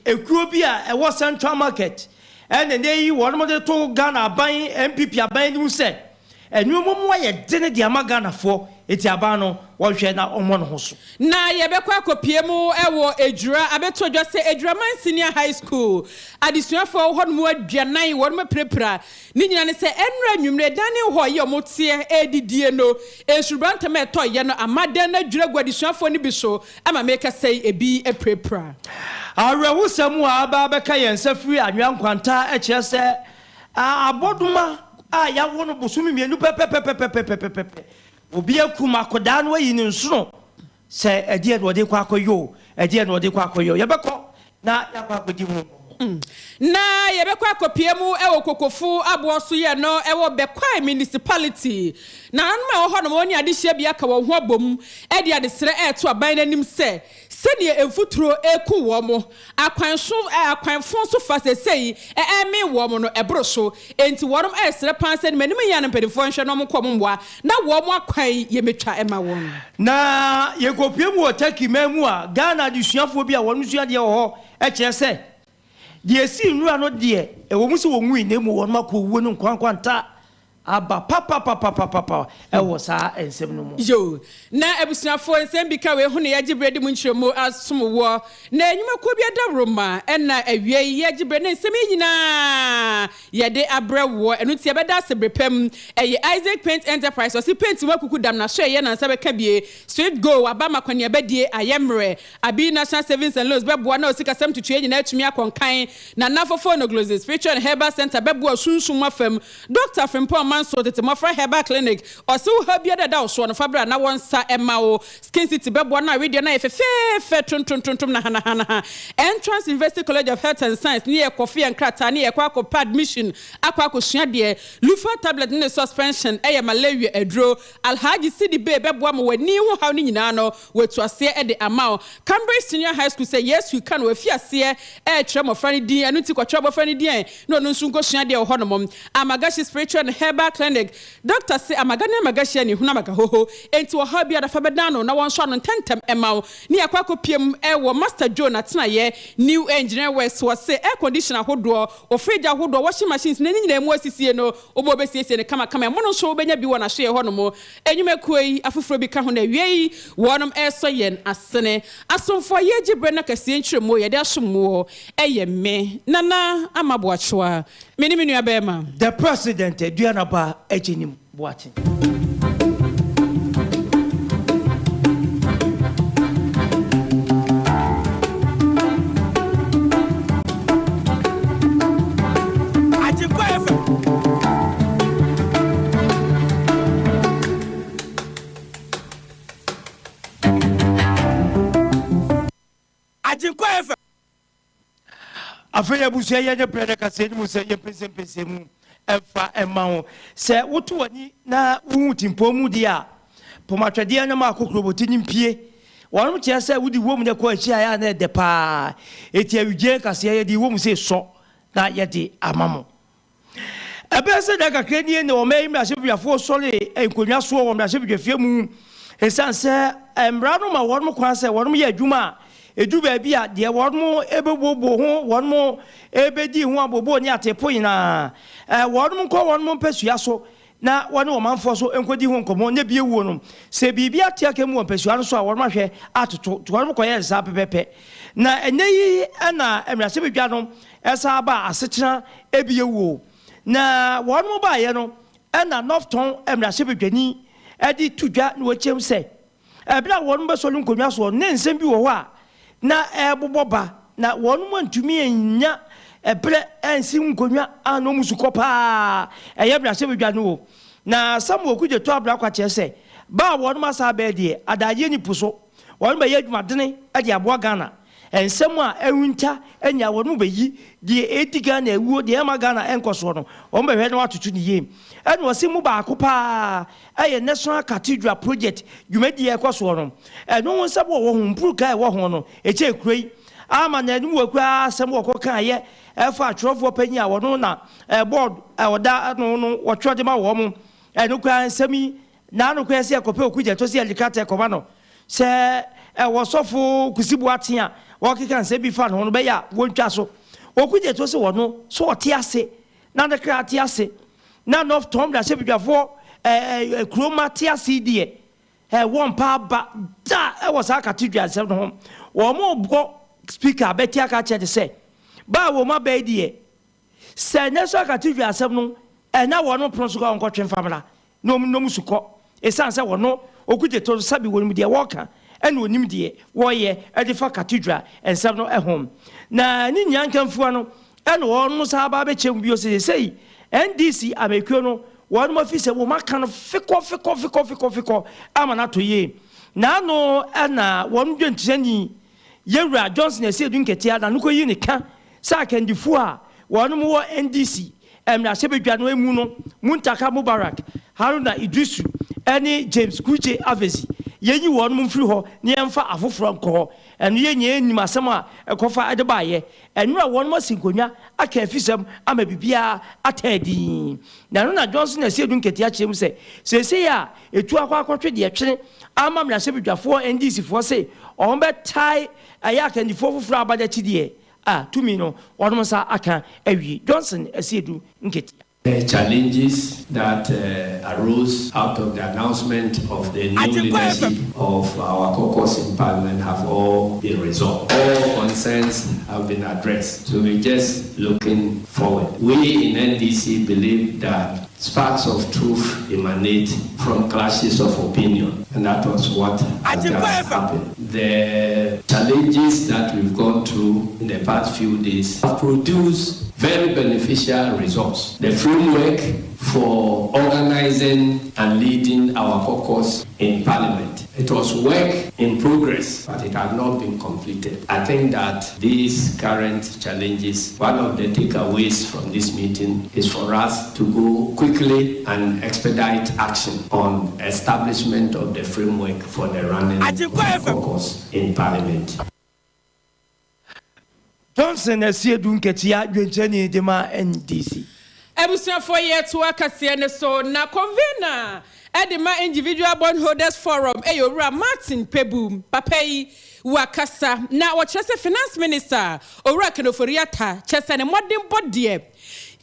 ekuo bi a ɛwɔ Central Market ɛna ne yi wɔn mo de to Ghana aban MPP aban ni se enu mo mo ye de ne de ama Ghana fo eti aban no wɔhwɛ na ɔmo no ho so na yɛbɛkɔ akɔpie mu ɛwɔ Edura abeto dwa sɛ Edura Man Senior High School adesuafo hɔ no mu aduanan wɔn mo prepra ni nyina ne sɛ enra nwumre dan ne hɔ yɛ ɔmo tie edidie no ensubranta ma ɛtɔ yɛ no amadan na dwura adesuafo ni bi so ama meka sɛ ebi prepra arewo samu aba bɛka yɛn safiri anwa nkwanta ɛkyerɛ sɛ aboduma a yawo no bosumi mienu pɛpɛpɛpɛpɛpɛpɛ obi akuma koda no ayi ne nsono sɛ ɛdeɛ no ɔde kɔ akɔyɔ ɛdeɛ no ɔde kɔ akɔyɔ yɛbɛkɔ na yakɔ akɔdi mu na yɛbɛkɔ akɔpie mu ɛwɔ kokofo aboɔ so yɛ no ɛwɔ Bɛkwae municipality na anoma wɔ hɔ no wɔn ade hyɛ bi aka wɔn ho abom ɛde adesrɛ ɛto aban n'anim sɛ sɛnea emfuturo eku wɔ mo akwanfo so fa sɛsɛyi ɛɛme wɔ mo no ɛboro so enti wɔn ɛsrɛ pan sɛ manim yɛ no mpɛdifo nhwɛ no mo kɔ mo mboa na wɔn mo akwan yɛmetwa ɛma wɔn na yɛkɔpie mu wɔ Turkey mu a Ghana adesuafo bi a wɔn nso adeɛ wɔ hɔ ɛkyerɛ sɛ die si nwura no de ewo mu se wo nwi na mu won makɔ wuo no nkwankwanta aba papa ewo saa ensem no mu yo na abusuafo ensem bi ka we hu ne yagibre de mu nkyeremu asomwo na enyuma ko bi da roma na awie yagibre na ensem nyina ye de abrewo enu tie beda sebrepam eye Isaac Paint Enterprise o si paint wakuku dam na so ye na nsa beka bie straight go abama kwani abadie ayemre abi National Savings and Loans beboa na o sika sem tutue nyina atumi akonkan na nafofo no glosses spiritual and herbal center beboa sunsun mafam Dr. Frimpong so that my friend Herbal Clinic or so have you that also on Fabra na one sa Emma Skin City Bebo na radio na fe tum na hana Entrance University College of Health and Science near Coffee and Krata near Kwako admission Aquako Shadie Lufa tablet in the suspension Aya malaria edro Alhaji City Bay Bebo we new how ni nano we to say at the amount Cambridge Senior High School say yes you can we fear see tremor funny D and uti kwa trouble funny D no sunko Shadie or Honomom Amagashi spiritual and Herbal Clinic Dr. say amagane magashi ni huna magahoho enti wo ha bia da fabedano na won so no tentem emaw ni akwako piem wo Master Joe na tena ye new engineer west wo say air conditioner hodo o fridge hodo washing machines na ni nyina mu asisie no obo besiesie ne kama mo no so obenya bi wo na hwe ho no mo enyumakuyi afufuro bi ka ho na wiei wonom eso yen asene asomfo ye gibre na kasie nkyeremo ye de asomo eye me nana amaboachoa meni nua bema the president ADUANABA AGYENIM BOATENG AGYENKWA FM afeya busu ye nye brother kase ni mu se ye pese mu efa emawo se woto wani na wu timpo mu dia pomatwede na ma kokroboti nimpie wonu che se wudi wom ne ko achi aya na de pa eti awije kase ye di wom se so na ye di amamo ebe se da kakra ni ne o mai mra hyebiafo sole enkonwa so o mra hyebidwafie mu esanse emra no ma wonu kwan se wonu ye adwuma edu ba bia de wonu ebebobo ho wonu ebedi ho abobo ni atepo yina wonu ko wonu mpesua so na wonu o manfo so enkodi ho nkomo ne bie wuo no se bibia tia kemu mpesua no so a wonu ahwe atoto to wonu ko ye za pepepe na eneyi na emrase bedwa no esa ba asetena ebie wuo na wonu ba ye no na nofton emrase bedwani edi tudwa na wochem se ebla wonu be so lu nkonwa so ne nsem bi wo ho a na eboboba na wonu mantumi enya ebre ensi nkonwa ano musukopa eyebra se bedwa no na samu okuje to abra kwa chese ba wonu masa ba de adaje ni puso wonu ba yadwumadene ade abo Ghana ensem a ewunta enya wonu ba yi de ediga na ewuo de ema Ghana enkoso no wonu ba hwe na watoto ni yem ene wose mu ba akopa eye National Cathedral project dwumadi ekoso no eno won sabo wo ho mpruka e wo ho no eche kuroi ama na enu wakura asem wo kokan ye efa atwerofo panyi a wono na board oda no wotwode ma wo mo enu kwa nsemi na anu kwa se ekope okuje to se alikata ekoma no se was so for KASIEBO walking can say be fun on Baya, won't castle. Or could it also one no so tiase, none the crat tiase, none of Tom that said before a chroma tiase dear. One power but that was our cathedral at 7 home. Or more speaker, Betty Akacha to say. But wo ma be die se ne so cathedral asem no e na wo no pronso ko nkotwe famila no musuko e san se wo no okuje to sabi wonum die wo ka e na onim die wo ye e de fa cathedral ensem no e hom na ni nyankamfua no e na wo no sa ba be chem bio sei NDC amekuo no wo no fi se wo maka no fiko ama na to ye na no e na wo no dwentani Yewra Johnson e se dun ketia na no ko yi ne ka sa kendifo a wonu mo NDC na sebedwa no emu no Muntaka Mubarak Haruna Idrisu eni James Kuche Avezi yenyi wonu mo mfiri ho ne yemfa afoforo nko eno yenye enim asem a ekofa adebaaye enura wonu mo sinkonwa aka afisem ama bibia atadi na no na Johnson e se dun ketia chem se ya etu akwakotwe de twene ama mra sebedwafo NDC fo se on be tai aya kendifo foforo abada chidie to me no one sa aka ewi Johnson esiedu nketi. The challenges that arose out of the announcement of the new leadership of our caucus in Parliament have all been resolved. All concerns have been addressed. So we're just looking forward. We in NDC believe that sparks of truth emanate from clashes of opinion, and that was what has happened. The challenges that we've gone through in the past few days have produced very beneficial results. The framework for organizing and leading our caucus in Parliament. It was work in progress, but it had not been completed. I think that these current challenges, one of the takeaways from this meeting is for us to go quickly and expedite action on establishment of the framework for the running of the caucus in Parliament. Johnson esiedu nketia dwenchani dema NDC. Ebusia for year to akasiene so na convener edema individual bondholders forum eyowura Martin Pebum papei wakasa na wachese finance minister owura Kenoforiata chese ne modern bodie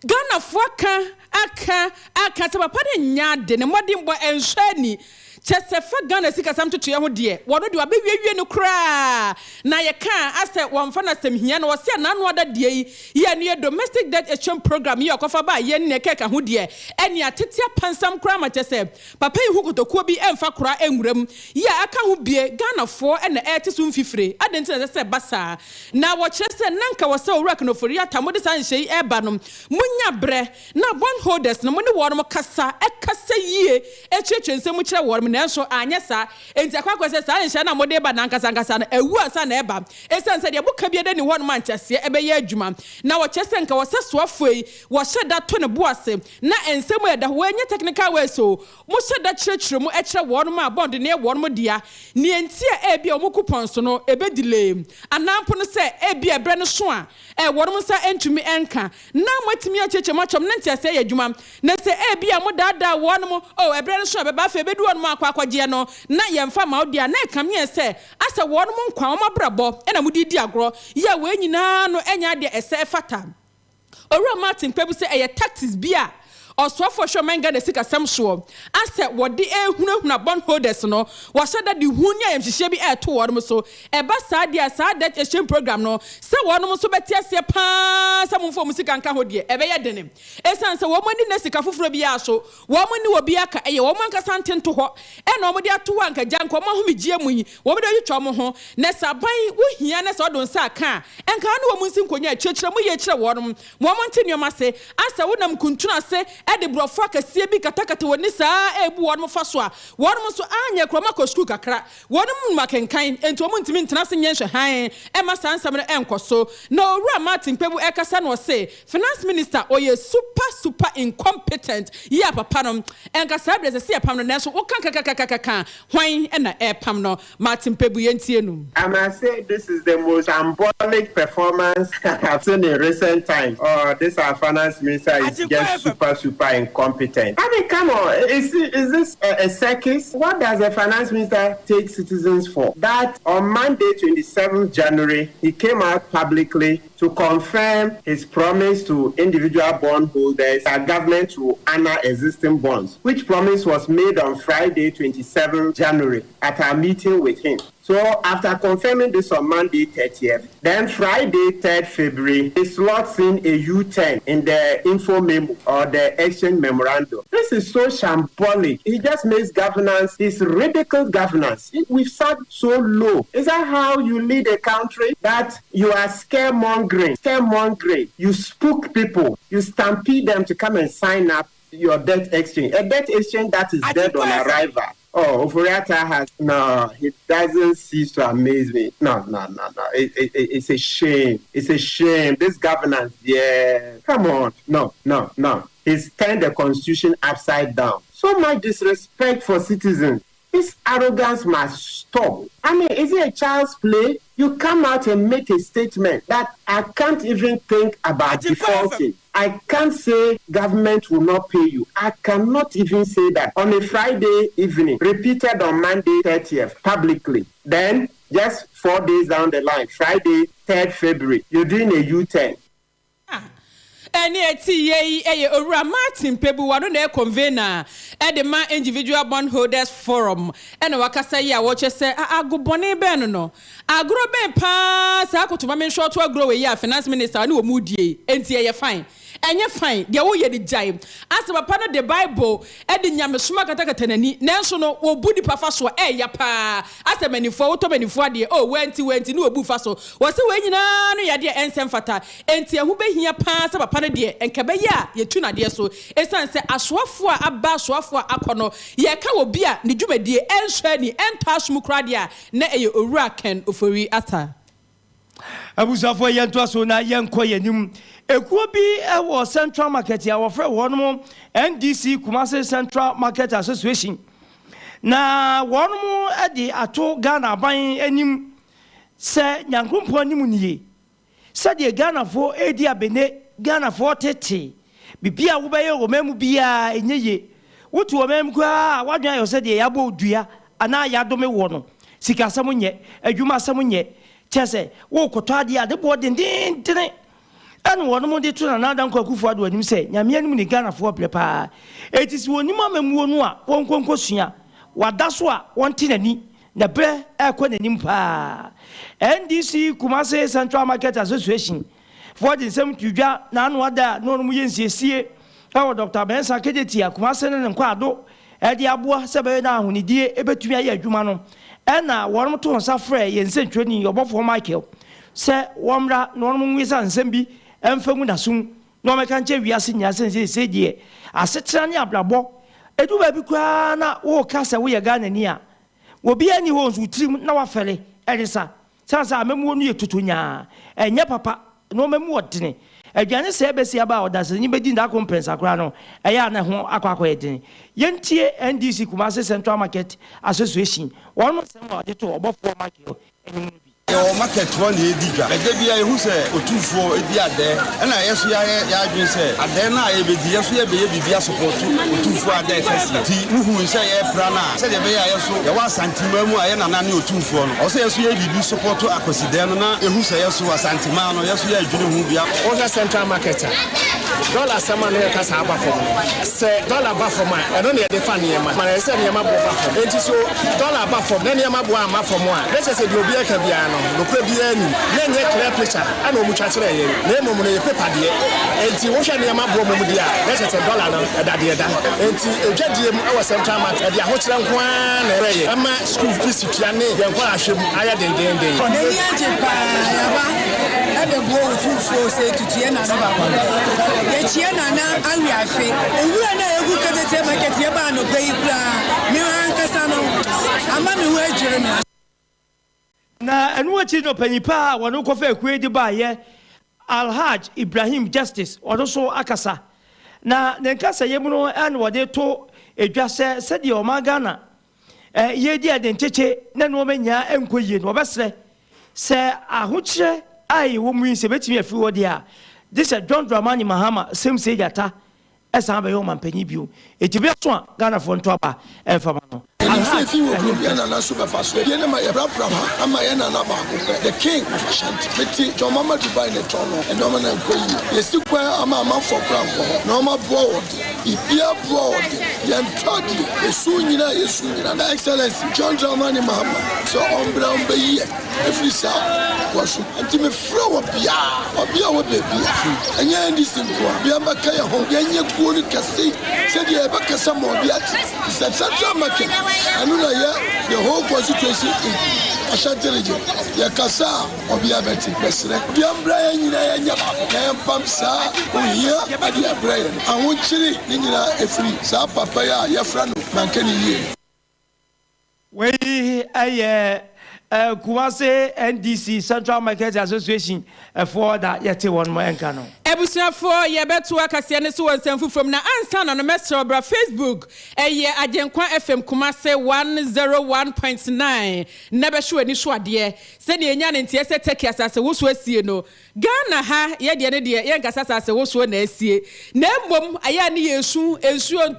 Ghana foka aka te papa de nyade ne modern bo enhwani chese fa Ghana sika sam to ho de wono de abewie no kra na ye kan ase wonfa na sem hia na wose na no ada de ye ne domestic debt exchange program ye okofa ba ye ne keka ho de ene atete pansam kra ma chese papa yi hukotokuo bi emfa kra enwuram ye aka ho bie Ghana fo ene ete so mfifire adenti na chese basa na wo chese nanka wose owura Kenoforiata mode san hye eba no munya bre na bondholders no mo ne wo no kasa ekasa yie echechensem kire wo so anyesa enti akwakwese sa nhya na mode ba nankasa nkasa na ewu asa na eba esense de buka bi de ne ho no manchase ebeye adwuma na wo chese nka wo sesoafoi wo hyeda to ne boase na ensemu eda wo anya technical way so mo hyeda kyerɛkyerɛ mu ekire wo no ma bond ne wo no dia ne enti a ebi o mukupon so no ebe delay anampo no se ebi ebre no so a wo no sa entumi enka na matimi acheche machom ne ntase ye adwuma na se ebi a mo dada wo no ebre no so beba fa ebedu wo no akwaje no na yemfa maudia na kamye se asa wonu mu nkwa omabrabo na mudidi agro ye we nyina no enya de ese fata owura Martin Pebum se eye taxes bia osofo hwe menga na sika samso ase wode ehunahuna bondholders no wasada de hunya yemhihye bi eto wonum so eba sadia that exchange program no se wonum so betiase pa samfo musika nka hodie ebe ye denim esan se womani na sika foforo bi aso womani wo bi aka eye womanka santento ho e na omode ato anka janko ma homigie mu yi womode yitwa mo ho na saban wo hia na so don sa aka enka na wo munsi nkonya chechire mu ye kire wonum momonte nyoma se asa wonam kuntuna se ede brofo KASIEBO katakata woni saa ebu wonum fa so a wonum so anya kroma ko school kakra wonum makenkan enti wo ntimi ntena se nyenhwe han e ma sansam no enkoso na owura Martin Pebum ekasa no se finance minister oye super incompetent ya papa no enkasa brese se pam no na so wo kan hwan e na e pam no Martin Pebum yentie no. I must say this is the most symbolic performance I've seen in recent time. This our finance minister is just super super incompetent. I mean, come on, is this a circus? What does the finance minister take citizens for? That on Monday, 27th January, he came out publicly to confirm his promise to individual bondholders that government will honor existing bonds, which promise was made on Friday, 27th January, at our meeting with him. So after confirming this on Monday 30th, then Friday 3rd February, he slots in a U-turn in the info memo or the exchange memorandum. This is so shambolic. He just makes governance, it's ridiculous governance. We've sat so low. Is that how you lead a country? That you are scaremongering. You spook people. You stampede them to come and sign up your debt exchange. A debt exchange that is dead on arrival. Oh, Oforiata has, no, it doesn't cease to amaze me. No. It's a shame. It's a shame. This governance, yeah. Come on. No. He's turned the constitution upside down. So much disrespect for citizens. This arrogance must stop. I mean, is it a child's play? You come out and make a statement that I can't even think about defaulting. I can't say government will not pay you. I cannot even say that on a Friday evening, repeated on Monday 30th publicly. Then, just 4 days down the line, Friday 3rd February, you're doing a U-turn. Ora Martin Pebuwano ne convener edema individual bondholders forum and wakasa ya watch say agubone ben no agro ben pa sa akotuma men short to agro we ya finance minister ni omudie enti ye fine enye fine de wo ye di jai as papa no the bible e di nyamesoma katakata nani nanso no obudi pafa so ya pa as manifo to manifo ade oh wenti ni obu fa so wo se we nyina no ya de ensem fata enti ehu behia pa sa papa no de enkebe ya ye tu na de so esan se asoafo a aba asoafo akono ye ka obi a ne dwumadie enhwe ni entasum krade a na eye owura ken ofori ata abusafo yento aso na yenkwa yenim ekuo bi ewo Central Market ya wo frɛ wɔn NDC Kumasi Central Market Association na wɔn de ato Ghana ban anim sɛ nyankrompo anim nie sɛ de Ghana fo edi abene Ghana fo tete bibia wo bɛyɛ wo memu bia enyeye wotu wo memu kwa wadwan ayɔ sɛ de yabɔ odua ana yadome wo no sikasɛm nye adwuma asɛm nye kyɛsɛ wo kotɔ ade bo dindindine and one more day to another Kwakufu when you say, Yamian Ghana for prepa. It is one Mamma, one Concosia, what that's what one tinny, the bear Aquanimpa. NDC Kumasi Central Market Association for the same Tuja, none wada, no Muyensi see our Dr. Bensa Kedetia, Kumasan and Quado, Eddie Abua, Sabena, when he did Ebetuya Jumano, and now one more to Safre and sent training your Bob for Michael. Sir, Wamra, Norman Wizan Sembi. Emfamu na sum no meka nche wiase nya sense die asetra ne ablabo edu ba bi kwa na wo kasa wo ye Ghana ni a wo bi ani wo nsu tirim na wafere erisa sansa amemu no ye tutunya enye papa no memu odene adwane se ebesi aba odase ni bedi nda compensa kra no eya na ho akwa edene yentie NDC Kumasi Central Market Association wonu sem ode to obofo market enimu your market one diga e dey bia ehu se otufo e bi ade na yeso ya adwen se ade na e be di yeso ye be bibia support otufo ade sesi ti uhu se ye pra na se de be ya yeso ye wa santima mu aye na na ne otufo no o se yeso ye bibi support akoside no na ehu se yeso wa santima no yeso ye adwene hu bia o se Central Market dollar sama no ye kasa aba fo se dollar ba fo ma e no ne de fa ne ma na se ne ma bo ba fo enti so dollar ba fo ne ma bo ama fo mo a le se de obi e ka bia no no probia ni na nye clear picture ana omu twakere ye na emu no ye paper de enti wo hwe ne ma bo mu de a le se dollar no da de da enti edwadie mu e Central Market de ahokyere nko a na re ye ama school fees tua ne ye nko ahwem aya den ne ni aje pa ya ba e de bo otufo se tutie na ba ba ye tie na na awi afi ewura na egu ketete market ye ba no pay kra mi an kasa no ama mi hu ejere mi na enu achi no panipa wonu kofa ekwedi ba ye Alhaj Ibrahim Justice odoso akasa na nenkasa yemu no an wode to edwase se de o magana ye di adencheche na no manya enkoye no obesre se ahokyere ai wo mu se betimi afi wode a this John Dramani Mahama same say jata ɛsan bɛyɛ ɔman panyin bio eti bi so a Ghana fo nto aba ɛmfa ma no if you will na super fast we na ma yabra braba ama ya na ba ko the king of Ashanti meti jo mama Dubai ne tono and no na nkoyi yesi kwa ama for brabo no ma board ibia board yan todi esu nyina na excellence John Dramani Mahama so ombra ombeyi every sa wasu anti me flow obia wo bebia anya ndi simple bia maka ya ho yanye kuo ni kase se dia ba kasa mo bia ti se central market anuna ya the whole constituency in Ashanti region ya kasa obia beti besre bia mbra ya nyina ya nya ya pam sa ohia ade abra ya ahwo chiri ni nyina efiri sa papa ya fra no mankani yie we aye Kumase NDC Central Market Association for that yeti one more enkano. Ebusuafo ye beto akasia ne so wonsamfu from na ansa na no mesro bra Facebook eye Agyenkwa FM Kumase 101.9 na be hwe ni so ade se ne enya ne ntie se take asase wo so asie no Ghana ha ye de ne de ye nkasa asase wo so na asie na mbom aya ne yesu ensuo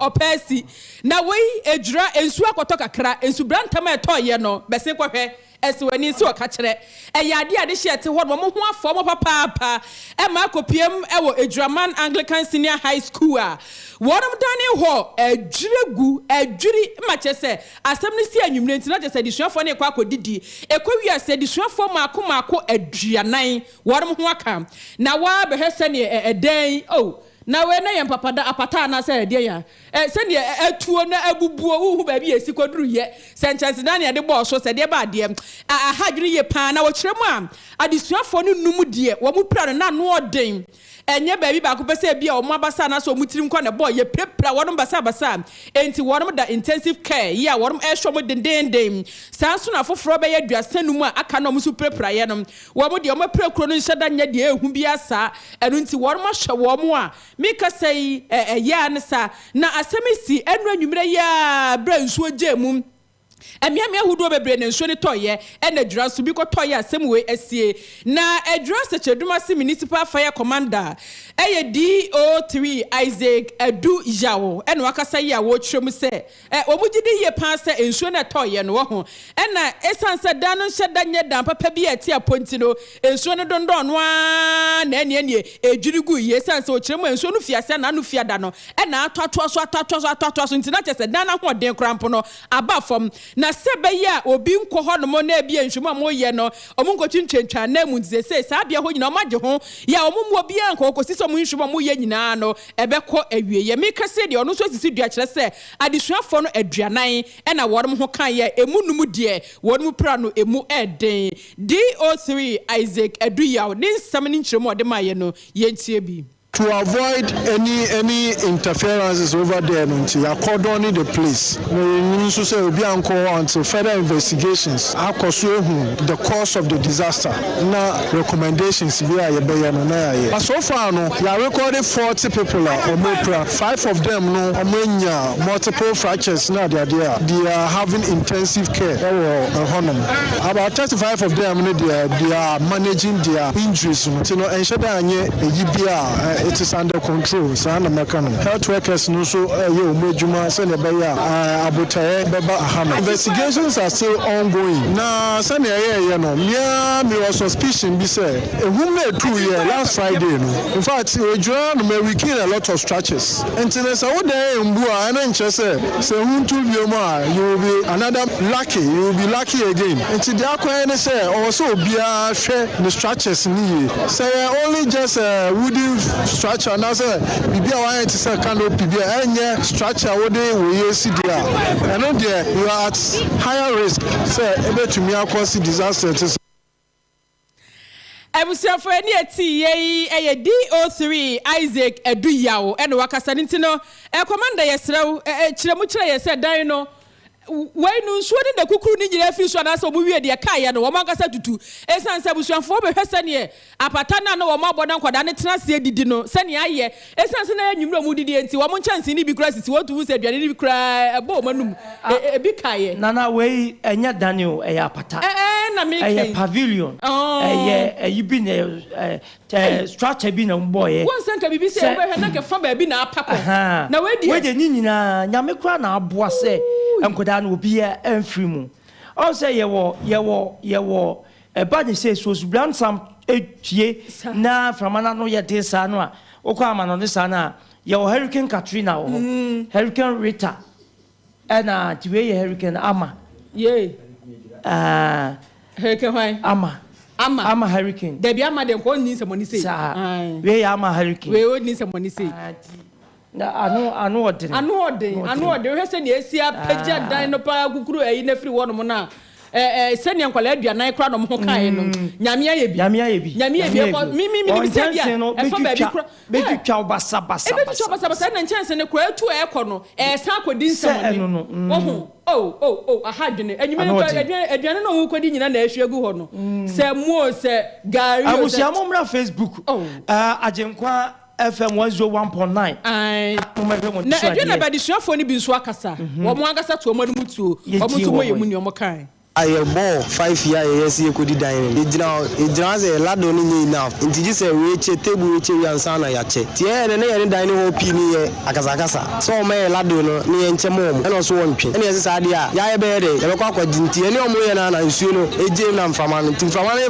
opasi na wei ejura ensuo akoto kakra ensu brantama eto ye no bese kwahwe eswani so ka kire eyade ade hyete ho mo ho afo mo papa e ma kopiem e wo Ejuraman Anglican Senior High School a wonum dane ho adwiri ma chese asem ne si anwumre ntina chese disuafo ne kwa akodidi ekwa ase disuafo maako aduanan wonum ho aka na wa behese ne eden na we na yempapa da apata na se de ya se ne atuo na abubuo hu ba bi esi koduru ye sentence na ne de bo so se de ba de ahadwiri ye pa na wo kiremu a adisuafo no num de wo mu pra no na no oden enye ba bi ba ko pese bia o mabasa na so mutirim kwa na boy ye prepra wonum basa enti wonum da intensive care ya wonum ehwo mo dendendem sanso na foforo be ye duasanum a aka no musu prepra ye no wo mo de o ma prekuro no nheda nya de ehu bia sa enu nti wonum ahwe wo mo a mika sei ya ne sa na asemisi enu anwumre ya bra nsuo gemu emiamia hudo bebre ne nsuo ne toye ena dwura so bi ko toye asem we asie na edwura secheduma si municipal fire commander DO3 Isaac Edu Yawo ena wakasa ya wo twrem se omugide ye pa se nsuo ne toye no ho ena esanse dan no hyeda nye dan papa bi ati aponti no nsuo ne dondo no a na ene edwirigu ye sanse o kyerem nsuo no fiase na no fiada no ena atoto so ntina chese dan na ho den krampo no aba fom na sebe ya obi nko ho no mo na bia nhwuma mo ye no omunko twintwentwa na mu nze se sa bia ho nyina o magye ho ya omumu obi anko okosisi mo nhwuma mo ye nyina no ebekọ awie ye meka se de ono so sisi dua kire se adesuafo no aduanan na worom ho kan ye emunum de worom pra no emu eden DO3 Isaac Eduyaw ne nsam ne nkyeremo de ma ye no ye ntie bi. To avoid any interferences over there, I cordon the place. We say until further investigations. The cause of the disaster. Now recommendations but so far no, we are recording 40 people or more. 5 of them multiple fractures. Now they are having intensive care. About 35 of them they are managing their injuries. It is under control. Health workers no so investigations are still ongoing. Now, me was suspicion be say who made 2 years last Friday. In fact, we kill a lot of stretches. And there's a day in Bua and you will be another lucky. You will be lucky again. And today say also be a share the stretches say only just wooden structure now say bibia wan to say canopy bibia enye structure we dey see there and no there you are at higher risk say ebetumi akosi disaster. Ebusuafo eni eti ye DO3 Isaac Eduyaw ena wakasa ntino commander yesrew kiremu kire yese dan no why no so de kukuru ni nyira fi so na so mu wie de kai no wo mankasa tutu esanse busuafo be hwese ne apata na no wo maboda nkwada ne tena se didi no se ne aye esanse na anwumra mu didi enti wo mo chance ni bi kura sisi wo tu se aduane ni bi kura ebo manum e bi kai nana we enya Daniel e apata na make pavilion you been structure bi na boy one sanka bibi say we na ke fa ba bi na papa na we de ni nyina nyame kra na aboa se enkoda na obi e amfiri mu on say ye wo ba ni say so brand sam etue na framana no ye de sa no a okwa ama no de sa na ye Hurricane Katrina Hurricane Rita na tiwe ye Hurricane Ama Hurricane why Ama Hurricane there be Ama dem ko ni semoni say we Ama Hurricane we o ni semoni say na anu ode we say na esia pagya dan no pa kukuru ayi na free wono mo na senior nkwala aduanan kra no mo kan no nyame aye bi mi bi say bia e fa ba bi kra be twa basa na chance ne kra tu e ko no san kodi nsamo oh aha dwene aduane no wo kodi nyina na ahwiagu ho no se mo se gari abusia mo mra Facebook agyenkwa FM 101.9 na ADUANABA disuafo ni bi nso akasa wo mo akasa to mo mutuo wo mo to mo yemu ni mo kan I bought 5 years you could dine. It draws a lad only enough. Into this a rich table which you and son yache. Tier and any dining hall pini akazakasa. So may ladono near Chamom and also one pin. And as idea, Yabere, Yabaka Dinti, any Omoyana and Suno, a Jam from an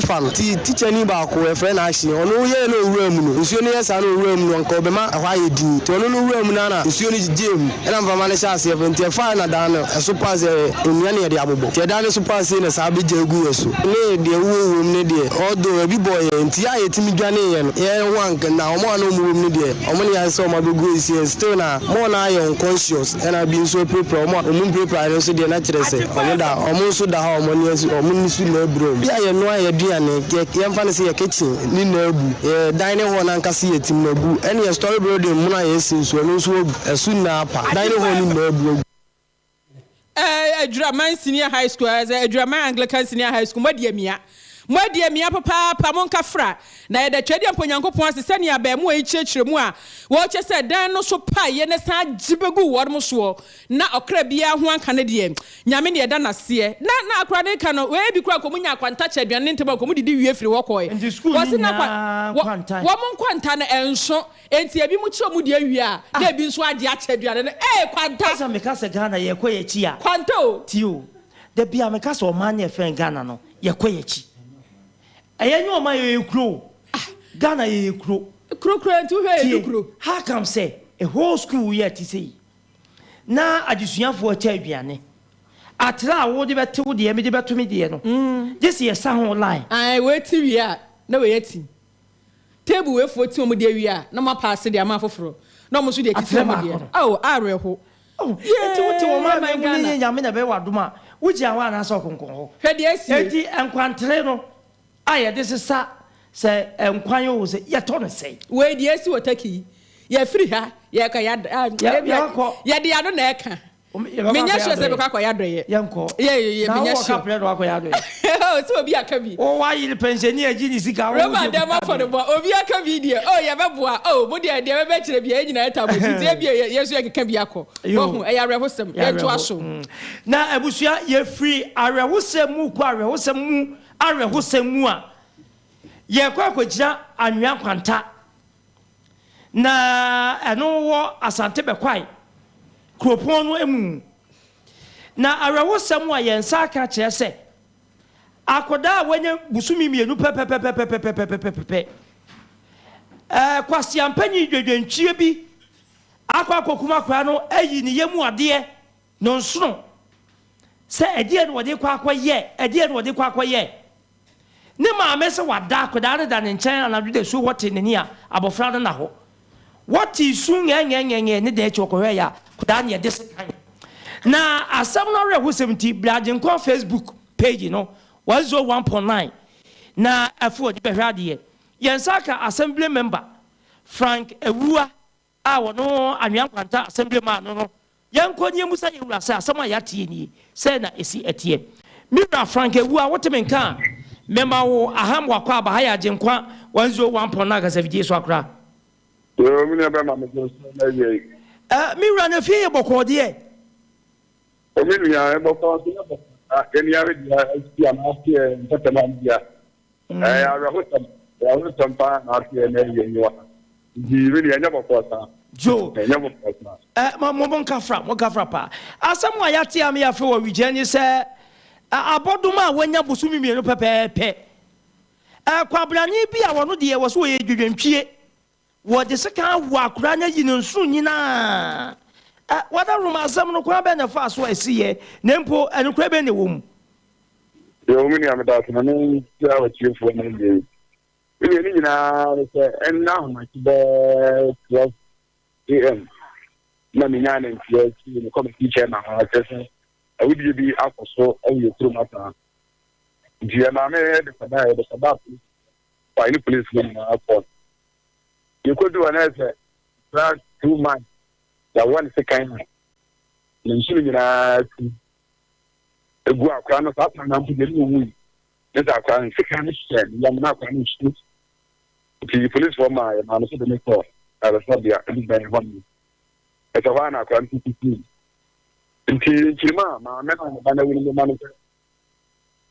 fan, teach any barco, a friend actually, or no yellow room, Usionias and room, one Cobema, a high D, to no room nana, Usionis Jim, and I'm from Malaysia, and Tiafana Dana, a super in Yania Diabo. Tiadana super seen sabi jegu so ne de wo ne de odo ebi boy enti ya etimi dwane ye no ye wank na omo anu mu ne de omo ne ya so ma be go isi still na mo na ye unconscious and I been so prepare omo prepare so de na kire se omo da omo so da ha omo ne so omo ni su na bro ya ye no ye duane ye mfa ne se ye kitchen ni na abu dining hall na nka se ye tim na abu ene ye story bro de mu na ye sin so no so esu na pa dining hall ni na abu Aduraman Senior High School as Aduraman Anglican Senior High School Mdia papa monka fra na de twede amponyankopon asese ne aba mu echichire mu a wo che se dan no so pa ye ne sa jibegu worm so na okra bia ho anka ne de nyame ne da nase na akra ne ka no we bi kra komunya kwanta che aduane ntema komu didi wie firi wokoe wo se na kwanta wo mon kwanta na enso enti ebi mu che mu de awie a na ebi nso ade a che aduane ne kwanta asa me ka se Ghana ye koye chi a kwanta o tio de bia me ka se o man ye fen Ghana no ye koye chi ayenyo ma ye kro Ghana ye kro ntu he kro how come say a whole school yet to say na adisuafo cha aduane atra wo de bete wo de me de beto me de no this year sa ho line ai wait wi a na we yati table we 14 mo de wi a na ma pass de ama foforo na mo so de kiti mo de areho eti wo te wo ma me ne nyame na be wadoma wo ji awa na so konkon ho hwe de asi eti enkwantre no aye this is say enkwan yo say ye to no say we de asi wotaki ye free ha ye ka ya de ado na eka menya sure say be kwa ya doye yenko ye menya sure na wo ka pre do kwa ya doye so obi aka bi o wa yi pensioner agi ni sika wo Robert dem for the boy obi aka bi de ye beboa mo de be kire bi nyina eta bo ti bi ye so ye keka bi akọ wo e ya rehosem ye to aso na abusua ye free arehosem mu kwa arehosem mu a ye kwa kwagira anwea kwanta na eno wo asante be kwai kropon no emu na arehosem a ye nsa aka kire se akoda wenye busumi mienu pepepepepepepepepepe kwasi ampanyi dwedwentwie bi akokuma kwa no ayi ne yemu ade no nsono se ade no wode kwa akoye ne maame se wada akoda ne da ne nkyɛn na de so wote ne ni a abofra no na ho woti su nyenyenyenye ne de chokɔhwe ya koda ne de se kan na asam no rehosem ti Agyenkwa Facebook page no 101.9 na afu odi behwa de yensaka assembly member Frank Ewua a wono anwan kwanta assembly man no yanko nie musa yewura sa asama yatie ni se na esi etie mira Frank Ewua wotemenka member wo aham wakwa aba ya Agyenkwa 101.9 ga savije so akra yo mi na be ma me so na ye mira na fie bokode e o mi nua e bokode any other year, I wrote some part out here, and you really never thought. Joe, Momon Kafra, as someone Yatia me for Virginia said, Aboduma when you Busumi no pepe. Quabrani be our no dear was way you didn't cheat. What the second walk ran in soon, what a room as some no crab fast way see, Nempo and crab in the womb. The only I'm about my name, what you for me. And now my 12 a.m. Naminan and PhD, the committee chairman, I would be up so only through my time. Giamame, the Sabbath, by any policeman airport. You could do another 2 months, that one second. And shooting in a guac, up and down to the room. That's our crime, second, young Nakan street. The police for my man, the make I was not there, and then one. As a one, I can't see. Until Chima, my men on the banner will be manager.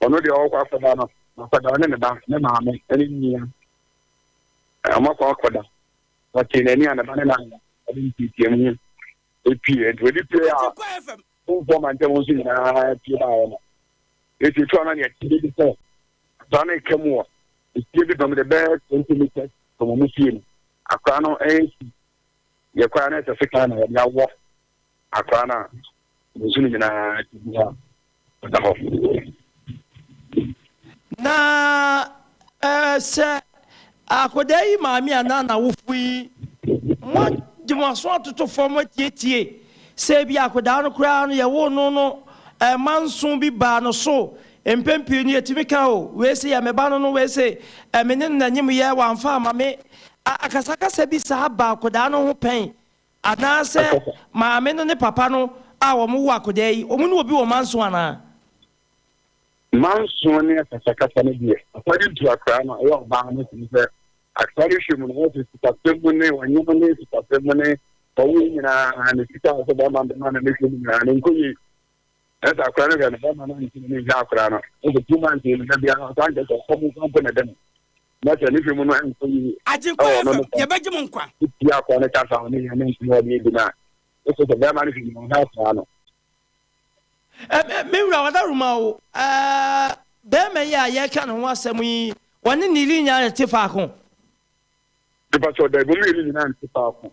Or no, the all after Dana, after Dana and the bank, no mamma, any near. I'm not awkward. But in any other banana, I didn't see him. It appeared, will you play out? For my devils in if you try on your TV, Donna Camore. It's given from the best 20 meters from a machine. A crown A. Your crown is a second of your walk. A crown. Na sir, akodai mami anana wufui. Mo demonstration to form tie. Say bi akoda no kra no ye wo no manson bi ba no so. Empempi ni etimika o we se ya meba no we se emene na nyim ye wanfa ma me akasakasa bi sa ba akoda no ho pen ana se maame no ne papa no a wo mo akoda yi o mu no obi wo manso ana manso ne akasakasa ne bi according to akra no e o ba no se akari hwemu no o se tapemu ne wanyum ne se tapemu ne o wi nyina ne sika so ba ma na ne hwemu ne nkoyi. That's a crown of the woman in Zakran. The 2 months in the Atlantic of some company. Not an issue. I think you're Benjamin. You are on a town and then you need that. This is a very managing house. Maybe Ruma, there may I can want some we one in the linear Tifaco. The pastor, they will really not Tifaco.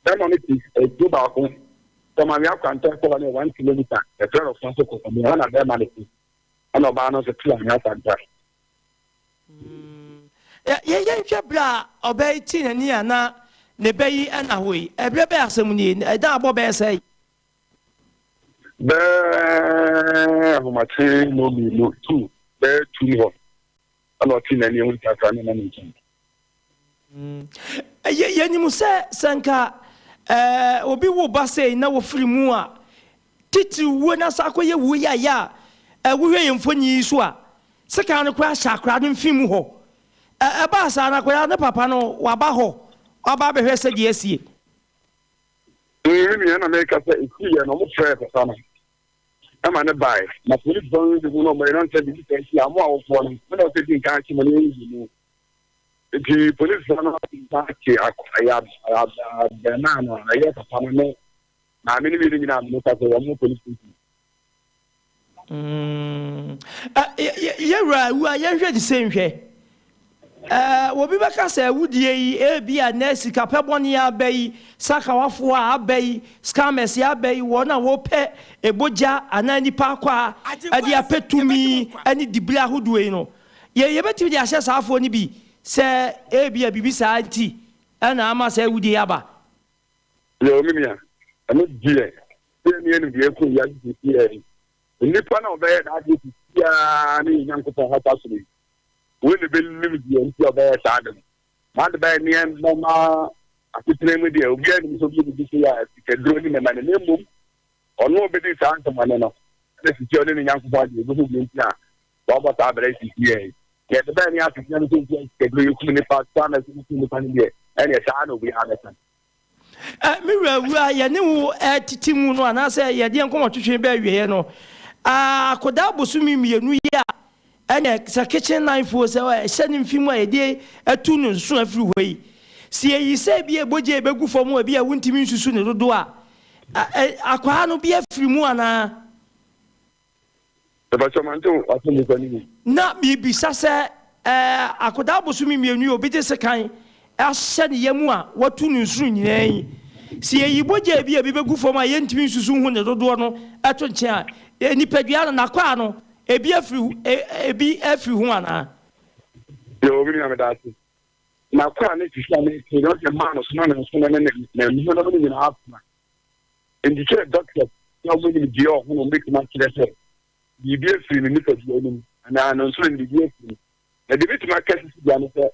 That money is a tobacco. So my can take over 1 kilometer. The trail of Santo from one of them, and Obama's a plan. Yeah, bra, obey tin and near na, the bay and away. A brave assembly, a double bear say. There, my train will be no 2. There, 2 I'm not in any one time. You must say, Sanka. Obi wo ba say na wo firi mu a titi wo na sakoye wo ya ya wo hwe yemfonyi so a seka no kra shakra no mfi mu ho ba sa na kra na papa no wa ba ho ba be hwe se de asie mi na make say ikiye no mo frɛ papa no ama ne bai na police don de no mo no say bi say amo a wo fo no me na o tedi kan chi mo ne yi the police are not back here. I have banana. I have a family. I'm in the middle of the police. You're right. We are the same way. Obi baka say wudi e bia nurse kapeboni abei sakawafo abei scammers abei wona wo pe eboja anani pa kwa ade apetumi ani dibira hodoe no ye betimi de ahye saafo ni bi se ebia bibisa anti ana ama se wudi aba yo mimia ame die ni enu die ko ya di tie ni pa na obe na di ya ni nyanko ha pasuri when the bill the NP of Adam. Man by me and Mama, I put name with you, again, so you can do him a man name or nobody sounds to Manana. This is Jordan and young body, who means now. Robert Abbott is here. Get the banner after anything to do you clean the past time as you see the funny day, and yes, I know we understand. Mira, we are new at Timuno, and I say, yeah, dear, come on to Chimbe, you know. akoda bosumi mienu ya ene sa kitchen knife wo se wa se ni mfimu a de atu no nso afiri hɔ yi si yi se bi eboje ebegu fom a bi a wuntimi nsusu ne dodo a akwa no bi afiri mu ana na bi sa se akoda bosumi mienu obi de se kan ahye ne yamu a watu no nsu nyina yi si yi boje bi begu fom a yentimi nsusu hu ne dodo no ato nche a nipadua na kwa no ebi afiri hu ana yo obi na me da ati na kwa ne tishia ne ke no se man so na so na mi no no ni na afuna indicate doctor ya wo ni di o hu no make na kire se bi afiri ni nipadua ni na no so ni bi afiri na de bit ma kase si dia no se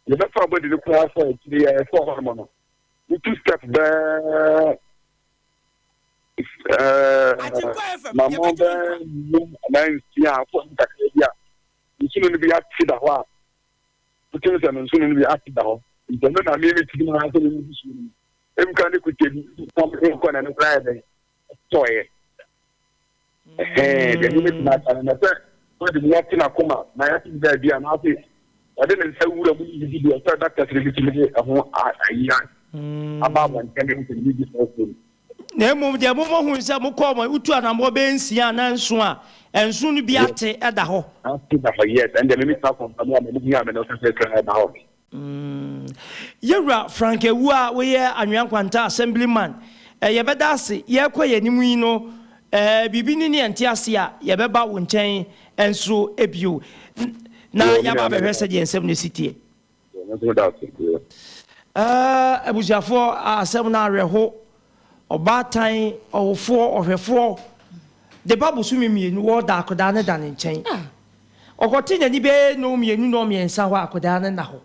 le ba fa body ni kwa fa kire ya for hormone no two step ba Mama ben ya for ntakredia nsunu ni bi atida ho a putin se nsunu ni bi atida ho ndono na me ti na ha so ni nsunu em kan ni kutedi ko na no kra de toye de ni na ta na se ko de ya tina kuma na ya ti da bia na ase ade ne se wura mu ni bi so doctor se bi ti me ho ayi aba ban kan ni ti bi so na mum de mum hu nsa mu ko mo utu anambo be nsia na nso a enso no bi ate eda ho yes and the limit from me no say try na ho yewra Frank Ewu a we ye Anyankwanta assemblyman ye beda ase ye koye nimu yi no bibi ni ne ante ase a ye beba wo nchen enso ebio na ya ba be hwese de ensem ne sitie abusiafo asem na reho Obatan ofo ohwefo de babu sumi mienu wo da akoda ne da ne nchen okoti nyani be no mienu no miensa ho akoda ne na ho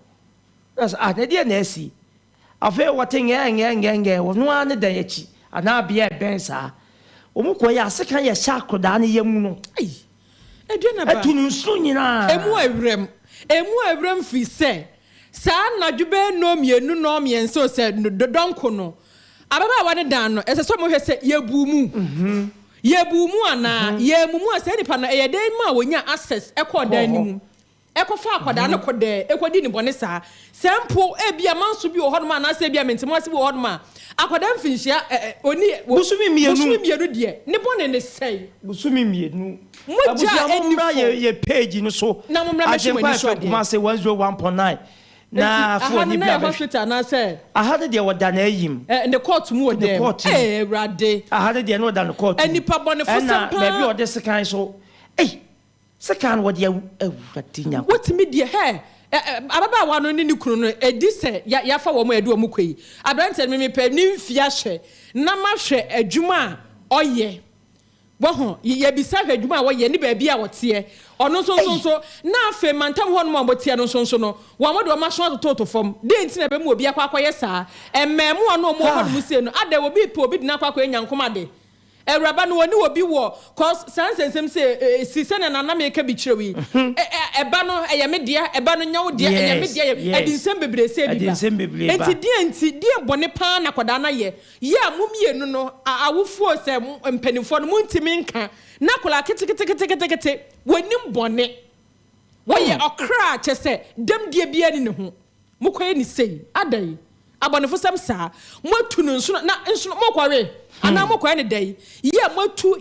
that's na dia na asi afa wote nge wono ane da yachi ana bia bensa omuko ya seka ya sha akoda ne yemu no eduana ba atunu nsu nyina emu awrem fi se sa na dwube no mienu no miensa o se donko no ababa wane dan no ese so mo hwese yebumu ana yemumu ase nipa no eye den ma wonya access ekodan ni mu ekofa akoda no kode ekodi ni bone sa sempo ebia manso bi wo hodoma na ase bia mentimo ase bi wo hodoma akoda mfinhia oni busumi mienu de ne bone ne sei busumi mienu moja enimra ye page no so na momra me shimani so de ma say 101.9 na for ni bia hospital na say ahade de woda na ayim the court mu odem rade ahade de no da no court enipa bone for sampa na baby ode sekan so sekan wode awuratinya wotimi de ababa wa no ni kunu no edi se ya fa wo mu edu mu kwei abrante me pe ni mfia hwe na ma hwe adwuma oye wo ye bisa hwe adwuma wo ye ni ba bia wote ono so na afa mantam ho no mo bote no so no wo amode o ma so toto fom de nti na be mu obi akwakoye saa emmemu ono mo ho mu se no ade obi pe obi dina akwakoye nyankoma de Ewraba no woni obi wo cause sansensem say sise na nana me ka bi kirewi eba no eye me de eba no nyawo de eye me de edinsem bebre se bi ba enti die bone pa na koda na ye mumienu no awofo se mpanifo no muntimi nka na kola kete wonim bone wo ye okra chese dem die bia ni ne ho mukoye ni sei adai abonefo sam sa motu no nso na nso mokware ana mokware ne dai ye motu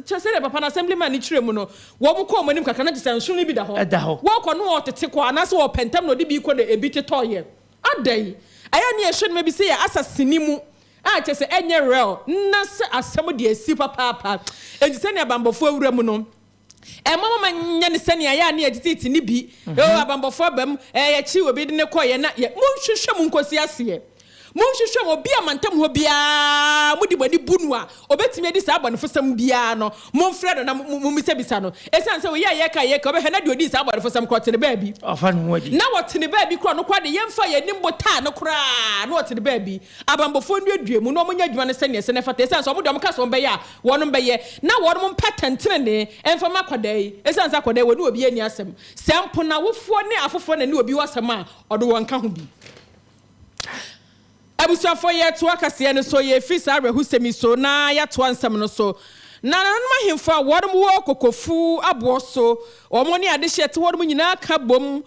chese papa na assemblyman ni kiremu no wo mko monim kaka na chese nso ni bi da ho wo kɔ no otete kɔ ana se wo pentam no de bi kɔ de ebi tetoye adai aya ne ehwe no bi se ya asasini mu a chese enye real na se asem de asi papa ejise ne abambofo awura mu no mama nya ne sane aya ne edititi ni bi abambofo abam ye chi obi de ne koye na ye munhwehwe mu nkosi ase munhwehwe obi amantam ho bia mudi bani bunu a obetimi edi sa abonefo sam bia no monfrɛ no na mumisa bisa no esan se we ye ka obehwe na de odi sa abonefo sam kɔ tene baabi afa no wadi na wɔtene baabi kɔ no kɔ de yemfa ye nimbo ta no kora na wɔtene baabi abambofo ndu aduamu no monya adwuma ne sane se ne fata esan so omode omka so mbɛye a wɔno mbɛye na wɔno mpatantene ne emfa makodai esan sa kodai woni obi ani asɛm sempo na wofo ne afofo na ne obi wasɛm a ɔdo wɔnka ho bi abusuafo ye to akase no so ye fisa rehu semi so na ya to ansam no so na mahemfa wɔdom wɔ kokofu aboso ɔmo ne ade hye te wɔdom nyina ka bom